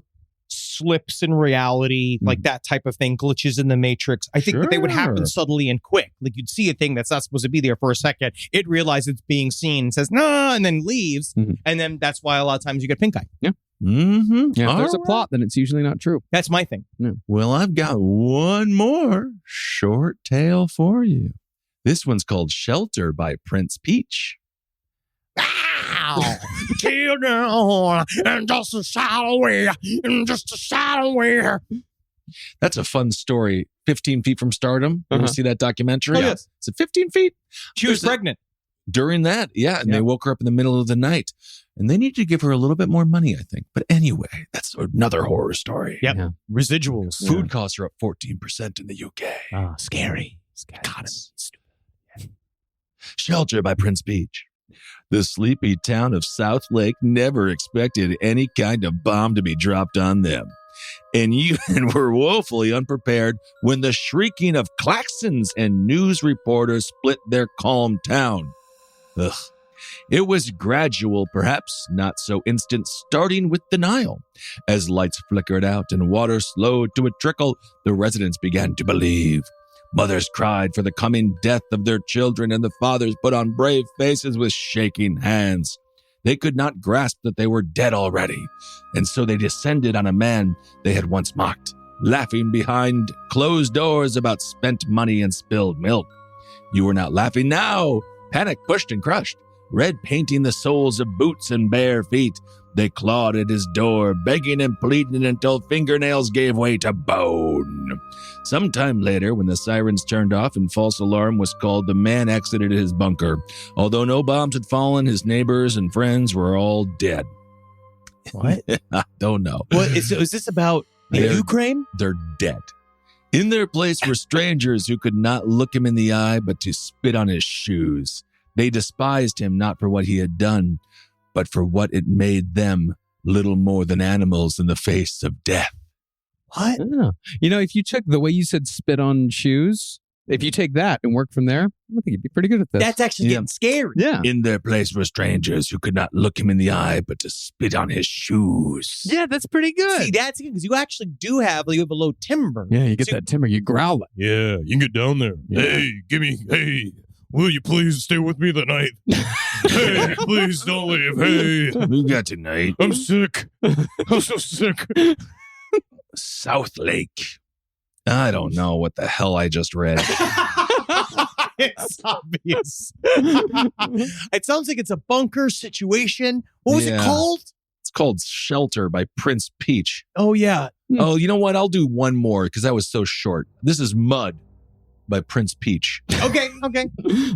slips in reality, like that type of thing, glitches in the matrix. I think that they would happen Sure. subtly and quick. Like you'd see a thing that's not supposed to be there for a second. It realizes it's being seen and says, no, and then leaves. Mhm. And then that's why a lot of times you get pink eye. Mm-hmm. Yeah, if there's a All right. plot, then it's usually not true. That's my thing. Well, I've got one more short tale for you. This one's called Shelter by Prince Peach. Children, and just a shadow away, and just a shadow away. That's a fun story. 15 Feet from Stardom. You ever see that documentary? Oh, yes. Is it 15 feet? She was pregnant. During that, and they woke her up in the middle of the night. And they need to give her a little bit more money, I think. But anyway, that's another horror story. Yep. Yeah. Residuals. Food costs are up 14% in the UK. Oh, scary. Economy. Shelter by Prince Peach. The sleepy town of South Lake never expected any kind of bomb to be dropped on them. And even were woefully unprepared when the shrieking of klaxons and news reporters split their calm town. Ugh. It was gradual, perhaps not so instant, starting with denial. As lights flickered out and water slowed to a trickle, the residents began to believe. Mothers cried for the coming death of their children, and the fathers put on brave faces with shaking hands. They could not grasp that they were dead already, and so they descended on a man they had once mocked, laughing behind closed doors about spent money and spilled milk. You were not laughing now. Panic pushed and crushed, red painting the soles of boots and bare feet. They clawed at his door, begging and pleading until fingernails gave way to bone. Sometime later, when the sirens turned off and false alarm was called, the man exited his bunker. Although no bombs had fallen, his neighbors and friends were all dead. What? I don't know. What is this about? Ukraine? They're dead. In their place were strangers who could not look him in the eye, but to spit on his shoes. They despised him not for what he had done, but for what it made them, little more than animals in the face of death. What? Yeah. You know, if you took the way you said spit on shoes, if you take that and work from there, I think you'd be pretty good at this. That's actually getting scary. Yeah. In their place were strangers who could not look him in the eye, but to spit on his shoes. Yeah, that's pretty good. See, that's good because you actually do have, you have a low timber. Yeah, you get that timber, you growl it. Yeah, you can get down there. Yeah. Hey, will you please stay with me the night? Hey, please don't leave. Hey, We got tonight. I'm sick. I'm so sick. South Lake. I don't know what the hell I just read. It's obvious. It sounds like it's a bunker situation. What was it Yeah. called? It's called Shelter by Prince Peach. Oh, yeah. Oh, you know what? I'll do one more because that was so short. This is Mud by Prince Peach. Okay. All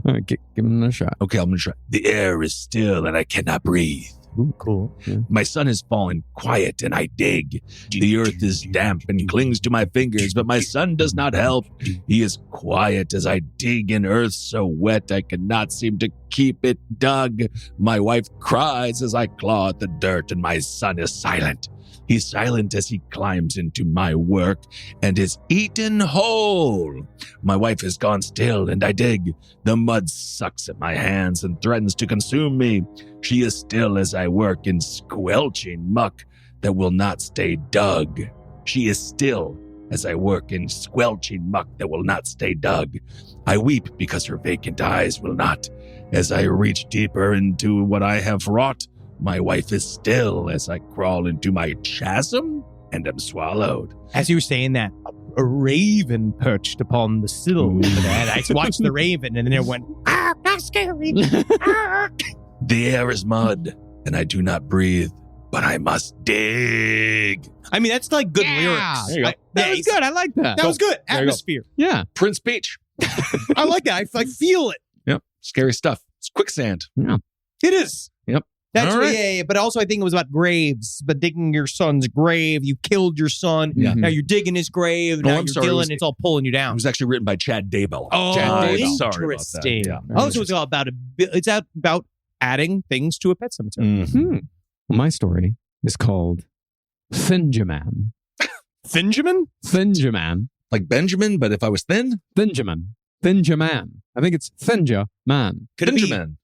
right, give him a shot. Okay, I'm going to try. The air is still and I cannot breathe. Ooh, cool. Yeah. My sun has fallen quiet and I dig. The earth is damp and clings to my fingers, but my sun does not help. He is quiet as I dig in earth so wet I cannot seem to keep it dug. My wife cries as I claw at the dirt and my son is silent. He's silent as he climbs into my work and is eaten whole. My wife has gone still and I dig. The mud sucks at my hands and threatens to consume me. She is still as I work in squelching muck that will not stay dug. She is still as I work in squelching muck that will not stay dug. I weep because her vacant eyes will not. As I reach deeper into what I have wrought, my wife is still as I crawl into my chasm and am swallowed. As you were saying that, a raven perched upon the sill. And I watched the raven and then it went, that's scary. The air is mud, and I do not breathe, but I must dig. I mean, that's like good lyrics. There you go. That was good. I like that. That was good. There you go. Atmosphere. Yeah. Prince Peach. I like that. I feel it. Yep. Scary stuff. It's quicksand. Yeah. It is. Yep. That's All right. yeah, but also I think it was about graves, but digging your son's grave. You killed your son. Yeah. Now you're digging his grave. No, Now I'm you're sorry, it dealing. was- it's all pulling you It down. was actually written by Chad Daybell. Oh, Chad Daybell. Sorry about interesting. that. Yeah. Oh, so it's all about it's about adding things to a pet cemetery. Mhm. Well, my story is called Thinjaman. Finjamin? Thinjaman. Like Benjamin, but if I was thin? Thinjaman. Thinjaman. I think it's Thinja Man. Could it be Benjamin.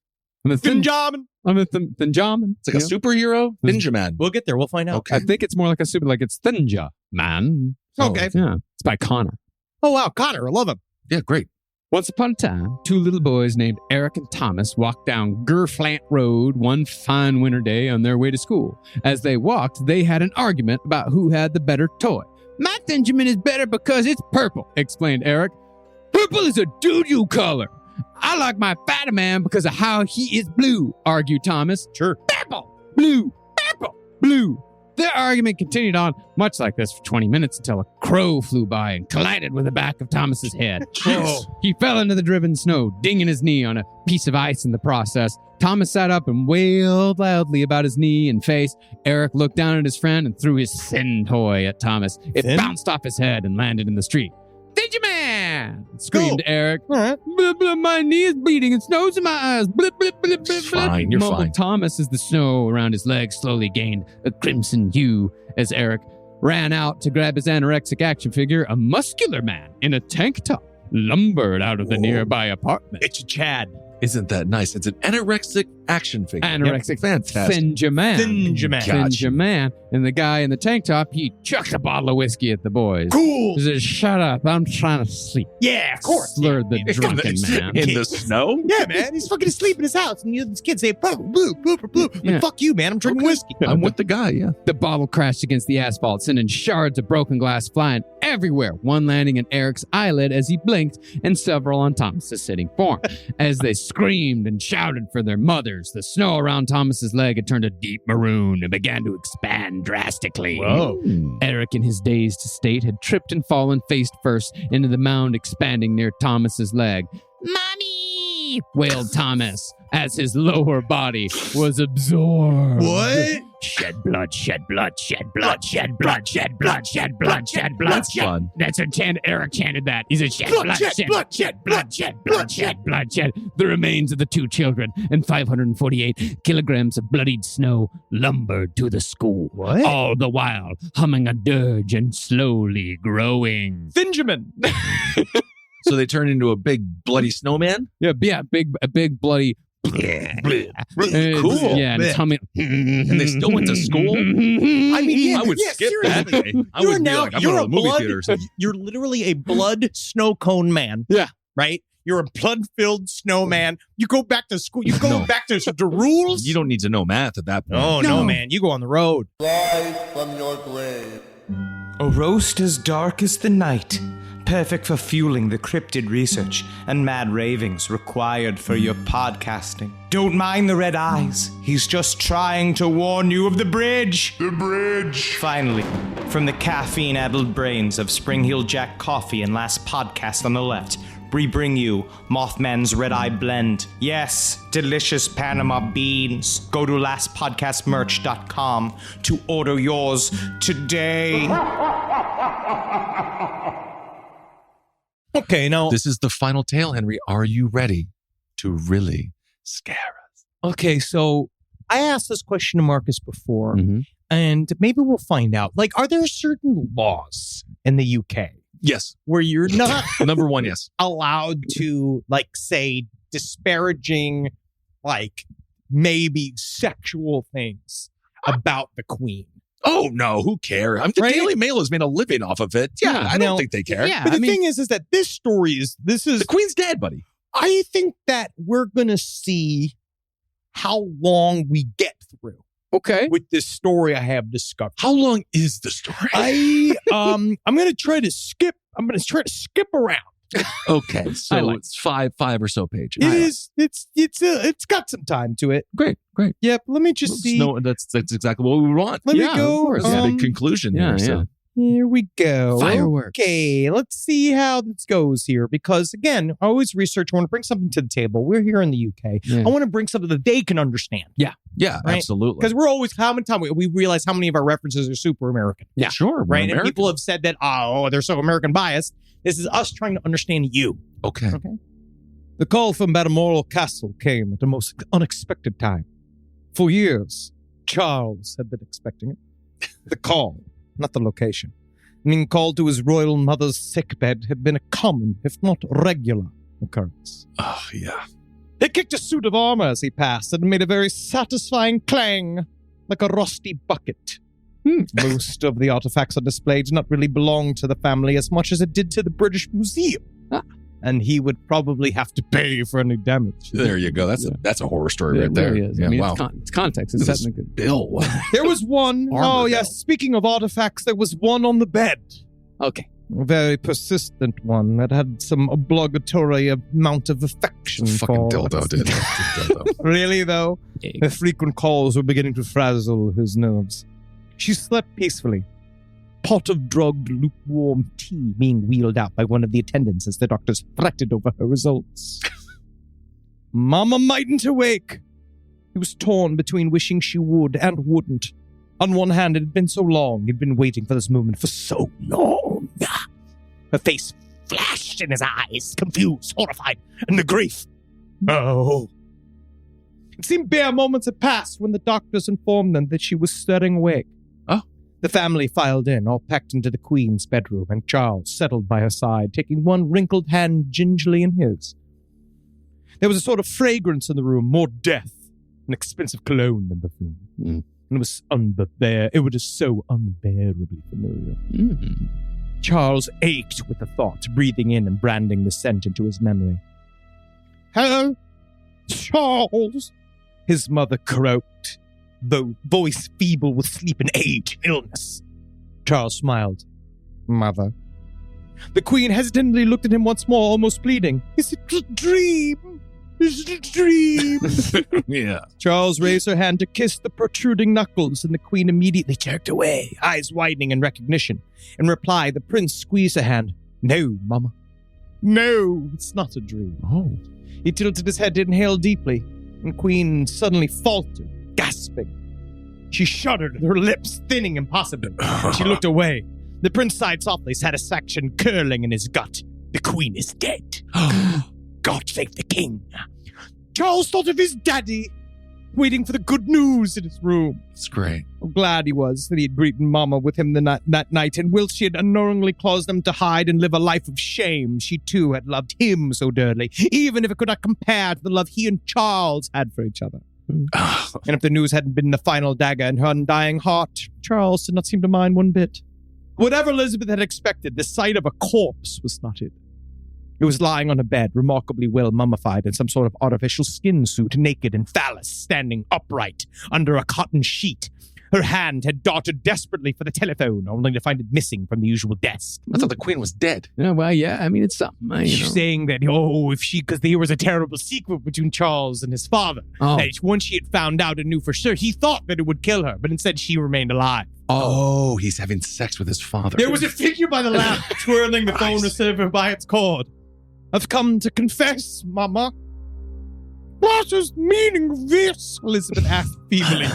I'm a Finjamin? I'm a Thinjaman. It's like a superhero? Benjamin. We'll get there. We'll find out. Okay. I think it's more like a super, like it's Thinja Man. Okay. Yeah. It's by Connor. Oh, wow. Connor, I love him. Yeah, great. Once upon a time, two little boys named Eric and Thomas walked down Gerflant Road one fine winter day on their way to school. As they walked, they had an argument about who had the better toy. My Benjamin is better because it's purple, explained Eric. Purple is a doo-doo color. I like my Fatter Man because of how he is blue, argued Thomas. Sure. Purple, blue, blue. Their argument continued on much like this for 20 minutes until a crow flew by and collided with the back of Thomas's head. He fell into the driven snow, dinging his knee on a piece of ice in the process. Thomas sat up and wailed loudly about his knee and face. Eric looked down at his friend and threw his sin toy at Thomas. It bounced off his head and landed in the street. "Digimon!" screamed Eric. Blah, blah, my knee is bleeding and snow's in my eyes. Blah, blah, blah, blah, Fine, you're mumbled fine. Thomas as the snow around his legs slowly gained a crimson hue as Eric ran out to grab his anorexic action figure. A muscular man in a tank top lumbered out of the nearby apartment. It's Chad. Isn't that nice? It's an anorexic action figure. Anorexic Fantastic. Finjaman. And the guy in the tank top, he chucked a bottle of whiskey at the boys. Cool. He said, "Shut up, I'm trying to sleep." Yeah, of course. Slurred the drunken man. In the snow? Yeah, man. He's fucking asleep in his house. And this kid say, blue, blue, blue, blue. Yeah. Like, fuck you, man. I'm drinking whiskey. I'm with the guy, yeah. The bottle crashed against the asphalt, sending shards of broken glass flying everywhere, one landing in Eric's eyelid as he blinked, and several on Thomas's sitting form. As they screamed and shouted for their mothers, the snow around Thomas's leg had turned a deep maroon and began to expand drastically. Whoa. Eric, in his dazed state, had tripped and fallen face first into the mound expanding near Thomas's leg. "Mommy!" wailed Thomas as his lower body was absorbed. What? Shed blood, shed blood, shed blood, shed blood, shed blood, shed blood, shed blood. That's fun. That's a chant. Eric chanted that. He said, "Shed blood, shed blood, shed blood, shed blood, shed blood, shed." The remains of the 2 children and 548 kilograms of bloodied snow lumbered to the school. What? All the while humming a dirge and slowly growing. Finjamin. So they turn into a big bloody snowman? A big bloody. Cool. Yeah, and it's humming. And they still went to school? I mean, yeah, I would yeah, skip that seriously. day. I would be like, I'm going to the movie theater. You're literally a blood snow cone man. Yeah. Right? You're a blood-filled snowman. You go back to school. You go back to the rules. You don't need to know math at that point. Oh, no, man. You go on the road. Rise from your grave. A roast as dark as the night, perfect for fueling the cryptid research and mad ravings required for your podcasting. Don't mind the red eyes. He's just trying to warn you of the bridge. The bridge. Finally, from the caffeine-addled brains of Spring Heel Jack Coffee and Last Podcast on the left, we bring you Mothman's Red Eye Blend. Yes, delicious Panama beans. Go to lastpodcastmerch.com to order yours today. Okay, now. This is the final tale, Henry. Are you ready to really scare us? Okay, so I asked this question to Marcus before, Mhm. and maybe we'll find out. Like, are there certain laws in the UK Yes. where you're not Number one, yes. allowed to, like, say, disparaging, like, maybe sexual things about the Queen? Oh, no. Who cares? The Right? Daily Mail has made a living off of it. Yeah, I don't think they care. Yeah, But the I mean, thing is that this story is, The Queen's dead, buddy. I think that we're going to see how long we get through okay. with this story I have discovered. How long is the story? I'm going to try to skip. I'm going to try to skip around. Okay, so I like- it's five or so pages. It's got some time to it. Great. Yep. Let me just see. No, that's exactly what we want. Let Yeah, me go. of course. That's the big um, conclusion Yeah, here. yeah. So. Here we go. Fireworks. Okay, let's see how this goes here. Because again, I always research. I want to bring something to the table. We're here in the UK. Yeah. I want to bring something that they can understand. Yeah, Right? absolutely. Because we're always, how many times we realize how many of our references are super American. Yeah. Sure, we're Right. And American. people have said that, oh, they're so American biased. This is us trying to understand you. Okay. The call from Balmoral Castle came at the most unexpected time. For years, Charles had been expecting it. The call, not the location. Being called to his royal mother's sickbed had been a common, if not regular, occurrence. Oh, yeah. He kicked a suit of armor as he passed and made a very satisfying clang, like a rusty bucket. Most of the artifacts on display did not really belong to the family as much as it did to the British Museum. And he would probably have to pay for any damage. There you go. That's a horror story Yeah, right it there. really is. Yeah, I mean, wow. it's context. It's This setting a good. Bill. Wow. There was one. Armor Oh, yes. belt. Speaking of artifacts, there was one on the bed. Okay. A very persistent one that had some obligatory amount of affection Fucking for. dildo, dude. Dildo. Really, though? The frequent calls were beginning to frazzle his nerves. She slept peacefully. Pot of drugged, lukewarm tea being wheeled out by one of the attendants as the doctors fretted over her results. Mama mightn't awake. He was torn between wishing she would and wouldn't. On one hand, it had been so long. He'd been waiting for this moment for so long. Her face flashed in his eyes, confused, horrified, and the grief. Oh. It seemed bare moments had passed when the doctors informed them that she was stirring awake. Oh. The family filed in, all packed into the Queen's bedroom, and Charles settled by her side, taking one wrinkled hand gingerly in his. There was a sort of fragrance in the room, more death, and expensive cologne than perfume. And it was so unbearably familiar. Charles ached with the thought, breathing in and branding the scent into his memory. Hello, Charles, his mother croaked, though voice feeble with sleep and age and illness. Charles smiled. Mother. The Queen hesitantly looked at him once more, almost pleading. Is it a dream? Is it a dream? Yeah. Charles raised her hand to kiss the protruding knuckles, and the Queen immediately jerked away, eyes widening in recognition. In reply, the prince squeezed her hand. No, Mama. No, it's not a dream. Oh. He tilted his head to inhale deeply, and Queen suddenly faltered, gasping. She shuddered, her lips thinning impossibly. She looked away. The prince sighed softly, satisfaction curling in his gut. The Queen is dead. God save the king. Charles thought of his daddy, waiting for the good news in his room. It's great. How glad he was that he had greeted Mama with him that night, and whilst she had unknowingly caused them to hide and live a life of shame, she too had loved him so dearly, even if it could not compare to the love he and Charles had for each other. And if the news hadn't been the final dagger in her undying heart, Charles did not seem to mind one bit. Whatever Elizabeth had expected, the sight of a corpse was not it. It was lying on a bed, remarkably well mummified in some sort of artificial skin suit, naked and phallus, standing upright under a cotton sheet. Her hand had darted desperately for the telephone, only to find it missing from the usual desk. I thought the Queen was dead. Yeah, well, yeah, I mean, it's something. She's saying that, because there was a terrible secret between Charles and his father. Oh. That once she had found out and knew for sure, he thought that it would kill her, but instead she remained alive. Oh, he's having sex with his father. There was a figure by the lamp, twirling the phone receiver by its cord. I've come to confess, Mama. What is the meaning of this? Elizabeth asked feebly.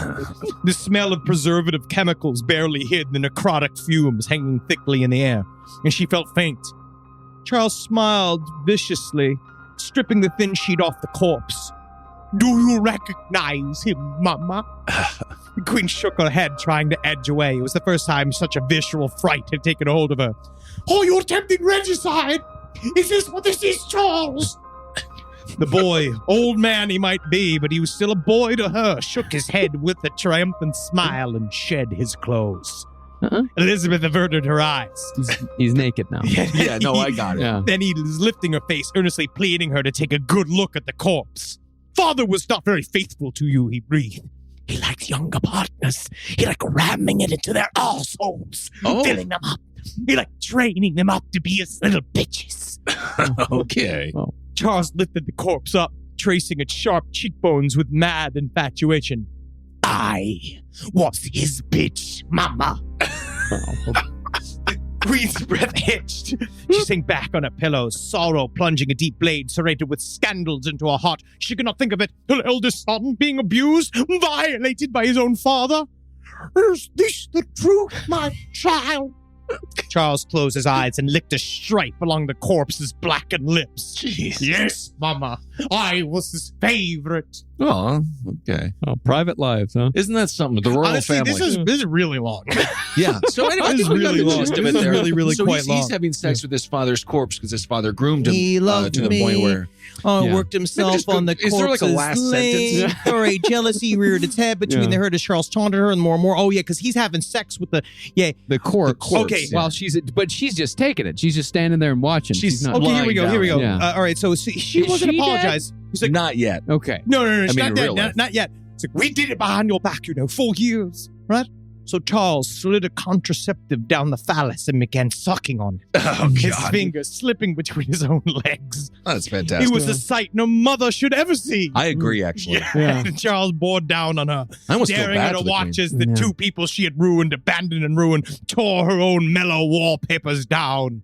The smell of preservative chemicals barely hid the necrotic fumes hanging thickly in the air, and she felt faint. Charles smiled viciously, stripping the thin sheet off the corpse. Do you recognize him, Mama? The Queen shook her head, trying to edge away. It was the first time such a visceral fright had taken hold of her. Oh, you're attempting regicide! Is this what this is, Charles? The boy, old man he might be, but he was still a boy to her, shook his head with a triumphant smile and shed his clothes. Elizabeth averted her eyes. He's naked now. Yeah, no, I got it. Yeah. Then he was lifting her face, earnestly pleading her to take a good look at the corpse. Father was not very faithful to you, he breathed. He likes younger partners. He liked ramming it into their arseholes, filling them up. He liked training them up to be his little bitches. Okay. Oh. Charles lifted the corpse up, tracing its sharp cheekbones with mad infatuation. I was his bitch, Mama. The Queen's breath hitched. She sank back on her pillows, sorrow plunging a deep blade serrated with scandals into her heart. She could not think of it. Her eldest son being abused, violated by his own father. Is this the truth, my child? Charles closed his eyes and licked a stripe along the corpse's blackened lips. Jeez. Yes, Mama. I was his favorite. Oh, okay. Oh, private lives, huh? Isn't that something? The royal Honestly, family. this is really long. Yeah. So anyway, I This think is we got really the long. gist of it This is there. really so quite he's long. having sex with his father's corpse because his father groomed him He loved to the point me. where Worked himself just on the is there like a corpse's last leg. sentence? Sorry, jealousy reared its head between the herd as Charles taunted her and more and more. Oh, yeah, because he's having sex with the corpse. Okay, Well, but she's just taking it. She's just standing there and watching. She's not. Okay, here we go. lying Here we go. down. All right, so she Is wasn't she dead? apologize. He's like, not yet. Okay. no, she's I mean, not in dead. real life. Not yet. It's like, we did it behind your back, 4 years, right? So Charles slid a contraceptive down the phallus and began sucking on it. Oh, His God. fingers slipping between his own legs. That's fantastic. It was a sight no mother should ever see. I agree, actually. Yeah. And Charles bore down on her, I almost feel staring bad at her for the watch queen. as the Yeah. two people she had ruined, abandoned, and ruined tore her own mellow wallpapers down.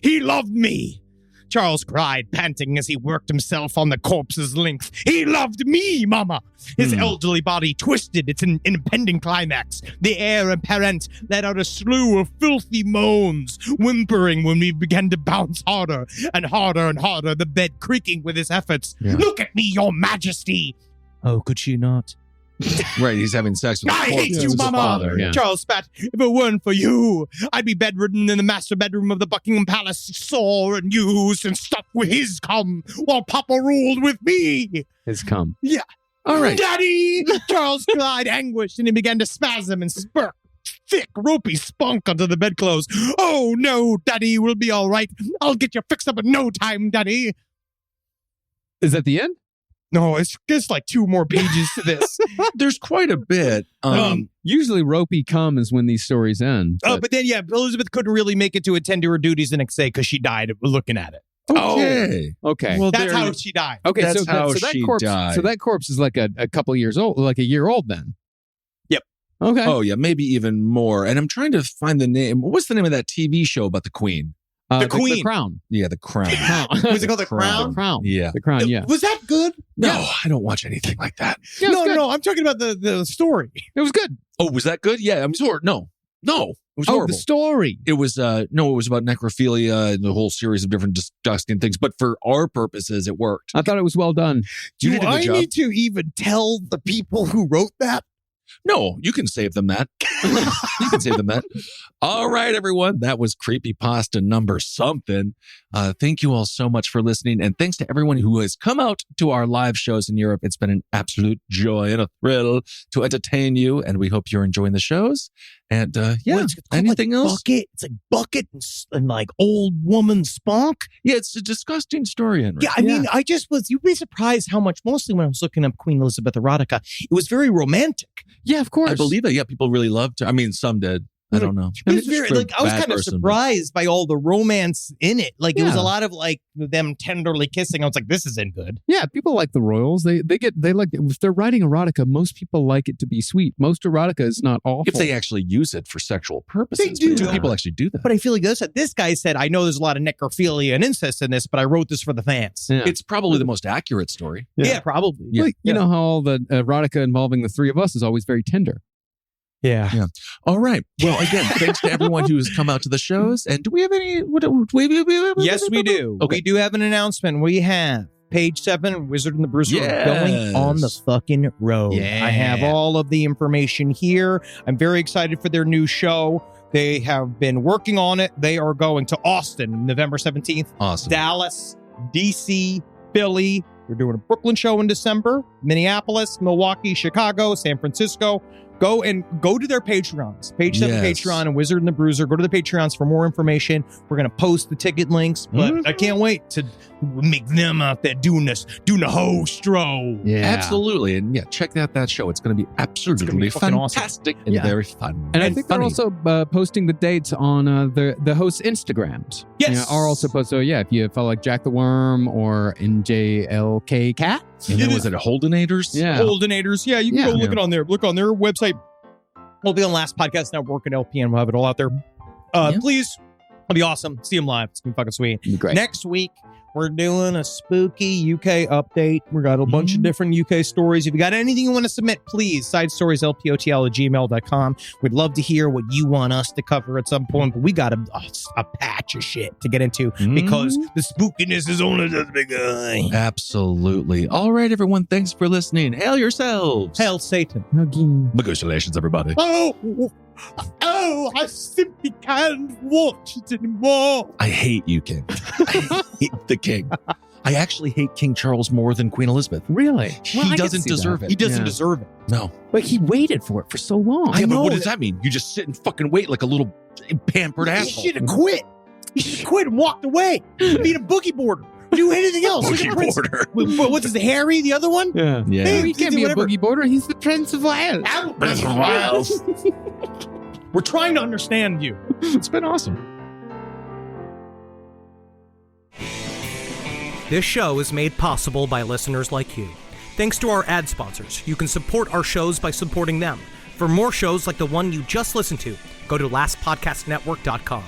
He loved me, Charles cried, panting as he worked himself on the corpse's length. He loved me, Mama. His elderly body twisted its impending climax. The heir apparent let out a slew of filthy moans, whimpering when we began to bounce harder and harder and harder, the bed creaking with his efforts. Yeah. Look at me, your majesty. Oh, could she not? Right, he's having sex with I the hate corpse you, of his Mama. father. Yeah. Charles spat. If it weren't for you, I'd be bedridden in the master bedroom of the Buckingham Palace, sore and used and stuffed with his cum, while Papa ruled with me. Has come. All right. Daddy! Charles cried, anguished, and he began to spasm and spurt thick, ropey spunk onto the bedclothes. Oh, no, Daddy, we'll be all right. I'll get you fixed up in no time, Daddy. Is that the end? No, it's just like 2 more pages to this. There's quite a bit. Usually ropey cum is when these stories end. But then, yeah, Elizabeth couldn't really make it to attend to her duties the next day because she died looking at it. Okay. Okay. Well, That's there how you- she died. Okay, That's so how that she corpse, died. So that corpse is like a couple years old, like a year old then. Yep. Okay. Oh, yeah, maybe even more. And I'm trying to find the name. What's the name of that TV show about the queen? The The Queen. Crown. Yeah, The Crown. Was it called The Crown. The Crown? Crown. Yeah. The Crown, yeah. Was that good? No, I don't watch anything like that. Yeah, it was good. No, I'm talking about the story. It was good. Oh, was that good? Yeah, I'm sorry. No, it was Oh, horrible. the story. It was it was about necrophilia and the whole series of different disgusting things. But for our purposes, it worked. I thought it was well done. You Do did a good I job. need to even tell the people who wrote that? No, you can save them that. You can save them that. All right, everyone. That was Creepypasta number something. Thank you all so much for listening. And thanks to everyone who has come out to our live shows in Europe. It's been an absolute joy and a thrill to entertain you. And we hope you're enjoying the shows. And yeah, It's called, anything like, else? Bucket. It's like bucket and like old woman spunk. Yeah, it's a disgusting story, Henry. Yeah, I mean, you'd be surprised how much, mostly when I was looking up Queen Elizabeth erotica, it was very romantic. Yeah, of course. I believe it. Yeah, people really loved her. I mean, some did. I don't know. It was very, like, I was kind of person, surprised by all the romance in it. Like, it was Yeah. a lot of like them tenderly kissing. I was like, this isn't good. Yeah, people like the royals. They like, if they're writing erotica, most people like it to be sweet. Most erotica is not awful. If they actually use it for sexual purposes. They do. But do people actually do that? But I feel like this guy said, I know there's a lot of necrophilia and incest in this, but I wrote this for the fans. Yeah. It's probably the most accurate story. Yeah, probably. Yeah. Like, you know how all the erotica involving the three of us is always very tender. Yeah. All right. Well, again, thanks to everyone who has come out to the shows. And do we have any? Yes, we do. Okay. We do have an announcement. We have Page 7, Wizard and the Bruiser Yes. going on the fucking road. Yeah. I have all of the information here. I'm very excited for their new show. They have been working on it. They are going to Austin, November 17th, Awesome. Dallas, DC, Philly. We're doing a Brooklyn show in December, Minneapolis, Milwaukee, Chicago, San Francisco. Go to their Patreons. Page 7 Yes. Patreon and Wizard and the Bruiser. Go to the Patreons for more information. We're going to post the ticket links, but I can't wait to make them out there doing the hostro. Yeah. Absolutely. And yeah, check out that show. It's going to be absolutely fucking awesome. fantastic and Yeah. very fun. And I think funny. they're also posting the dates on the host's Instagrams. Yes. You know, are also posted. So yeah, if you follow like Jack the Worm or NJLK Cat. And then was it Holdenators? Yeah. Holdenators. Yeah, you can Yeah. go look it on there. Look on their website. We'll be on Last Podcast Network and LPN. We'll have it all out there. Yeah. Please, it'll be awesome. See them live. It's going to be fucking sweet. It'd be great. Next week, we're doing a spooky UK update. We got a bunch of different UK stories. If you got anything you want to submit, please, sidestorieslpotl@gmail.com. We'd love to hear what you want us to cover at some point, but we got a patch of shit to get into because the spookiness is only just begun. Absolutely. All right, everyone. Thanks for listening. Hail yourselves. Hail Satan. Congratulations, everybody. Oh, I simply can't watch it anymore. I hate you, King. I hate the King. I actually hate King Charles more than Queen Elizabeth. Really? He doesn't deserve it. He doesn't Yeah. deserve it. No. But he waited for it for so long. Yeah, but know what does that- that mean? You just sit and fucking wait like a little pampered He asshole. should have quit. He should have quit and walked away. Being a boogie boarder. do anything else. Look Boogie at Prince. Border. What's his Harry? The other one? Yeah. Yeah. Hey, He can't be whatever. a boogie border. He's the Prince of Wales. Prince of Wales. We're trying to understand you. It's been awesome. This show is made possible by listeners like you. Thanks to our ad sponsors, you can support our shows by supporting them. For more shows like the one you just listened to, go to lastpodcastnetwork.com.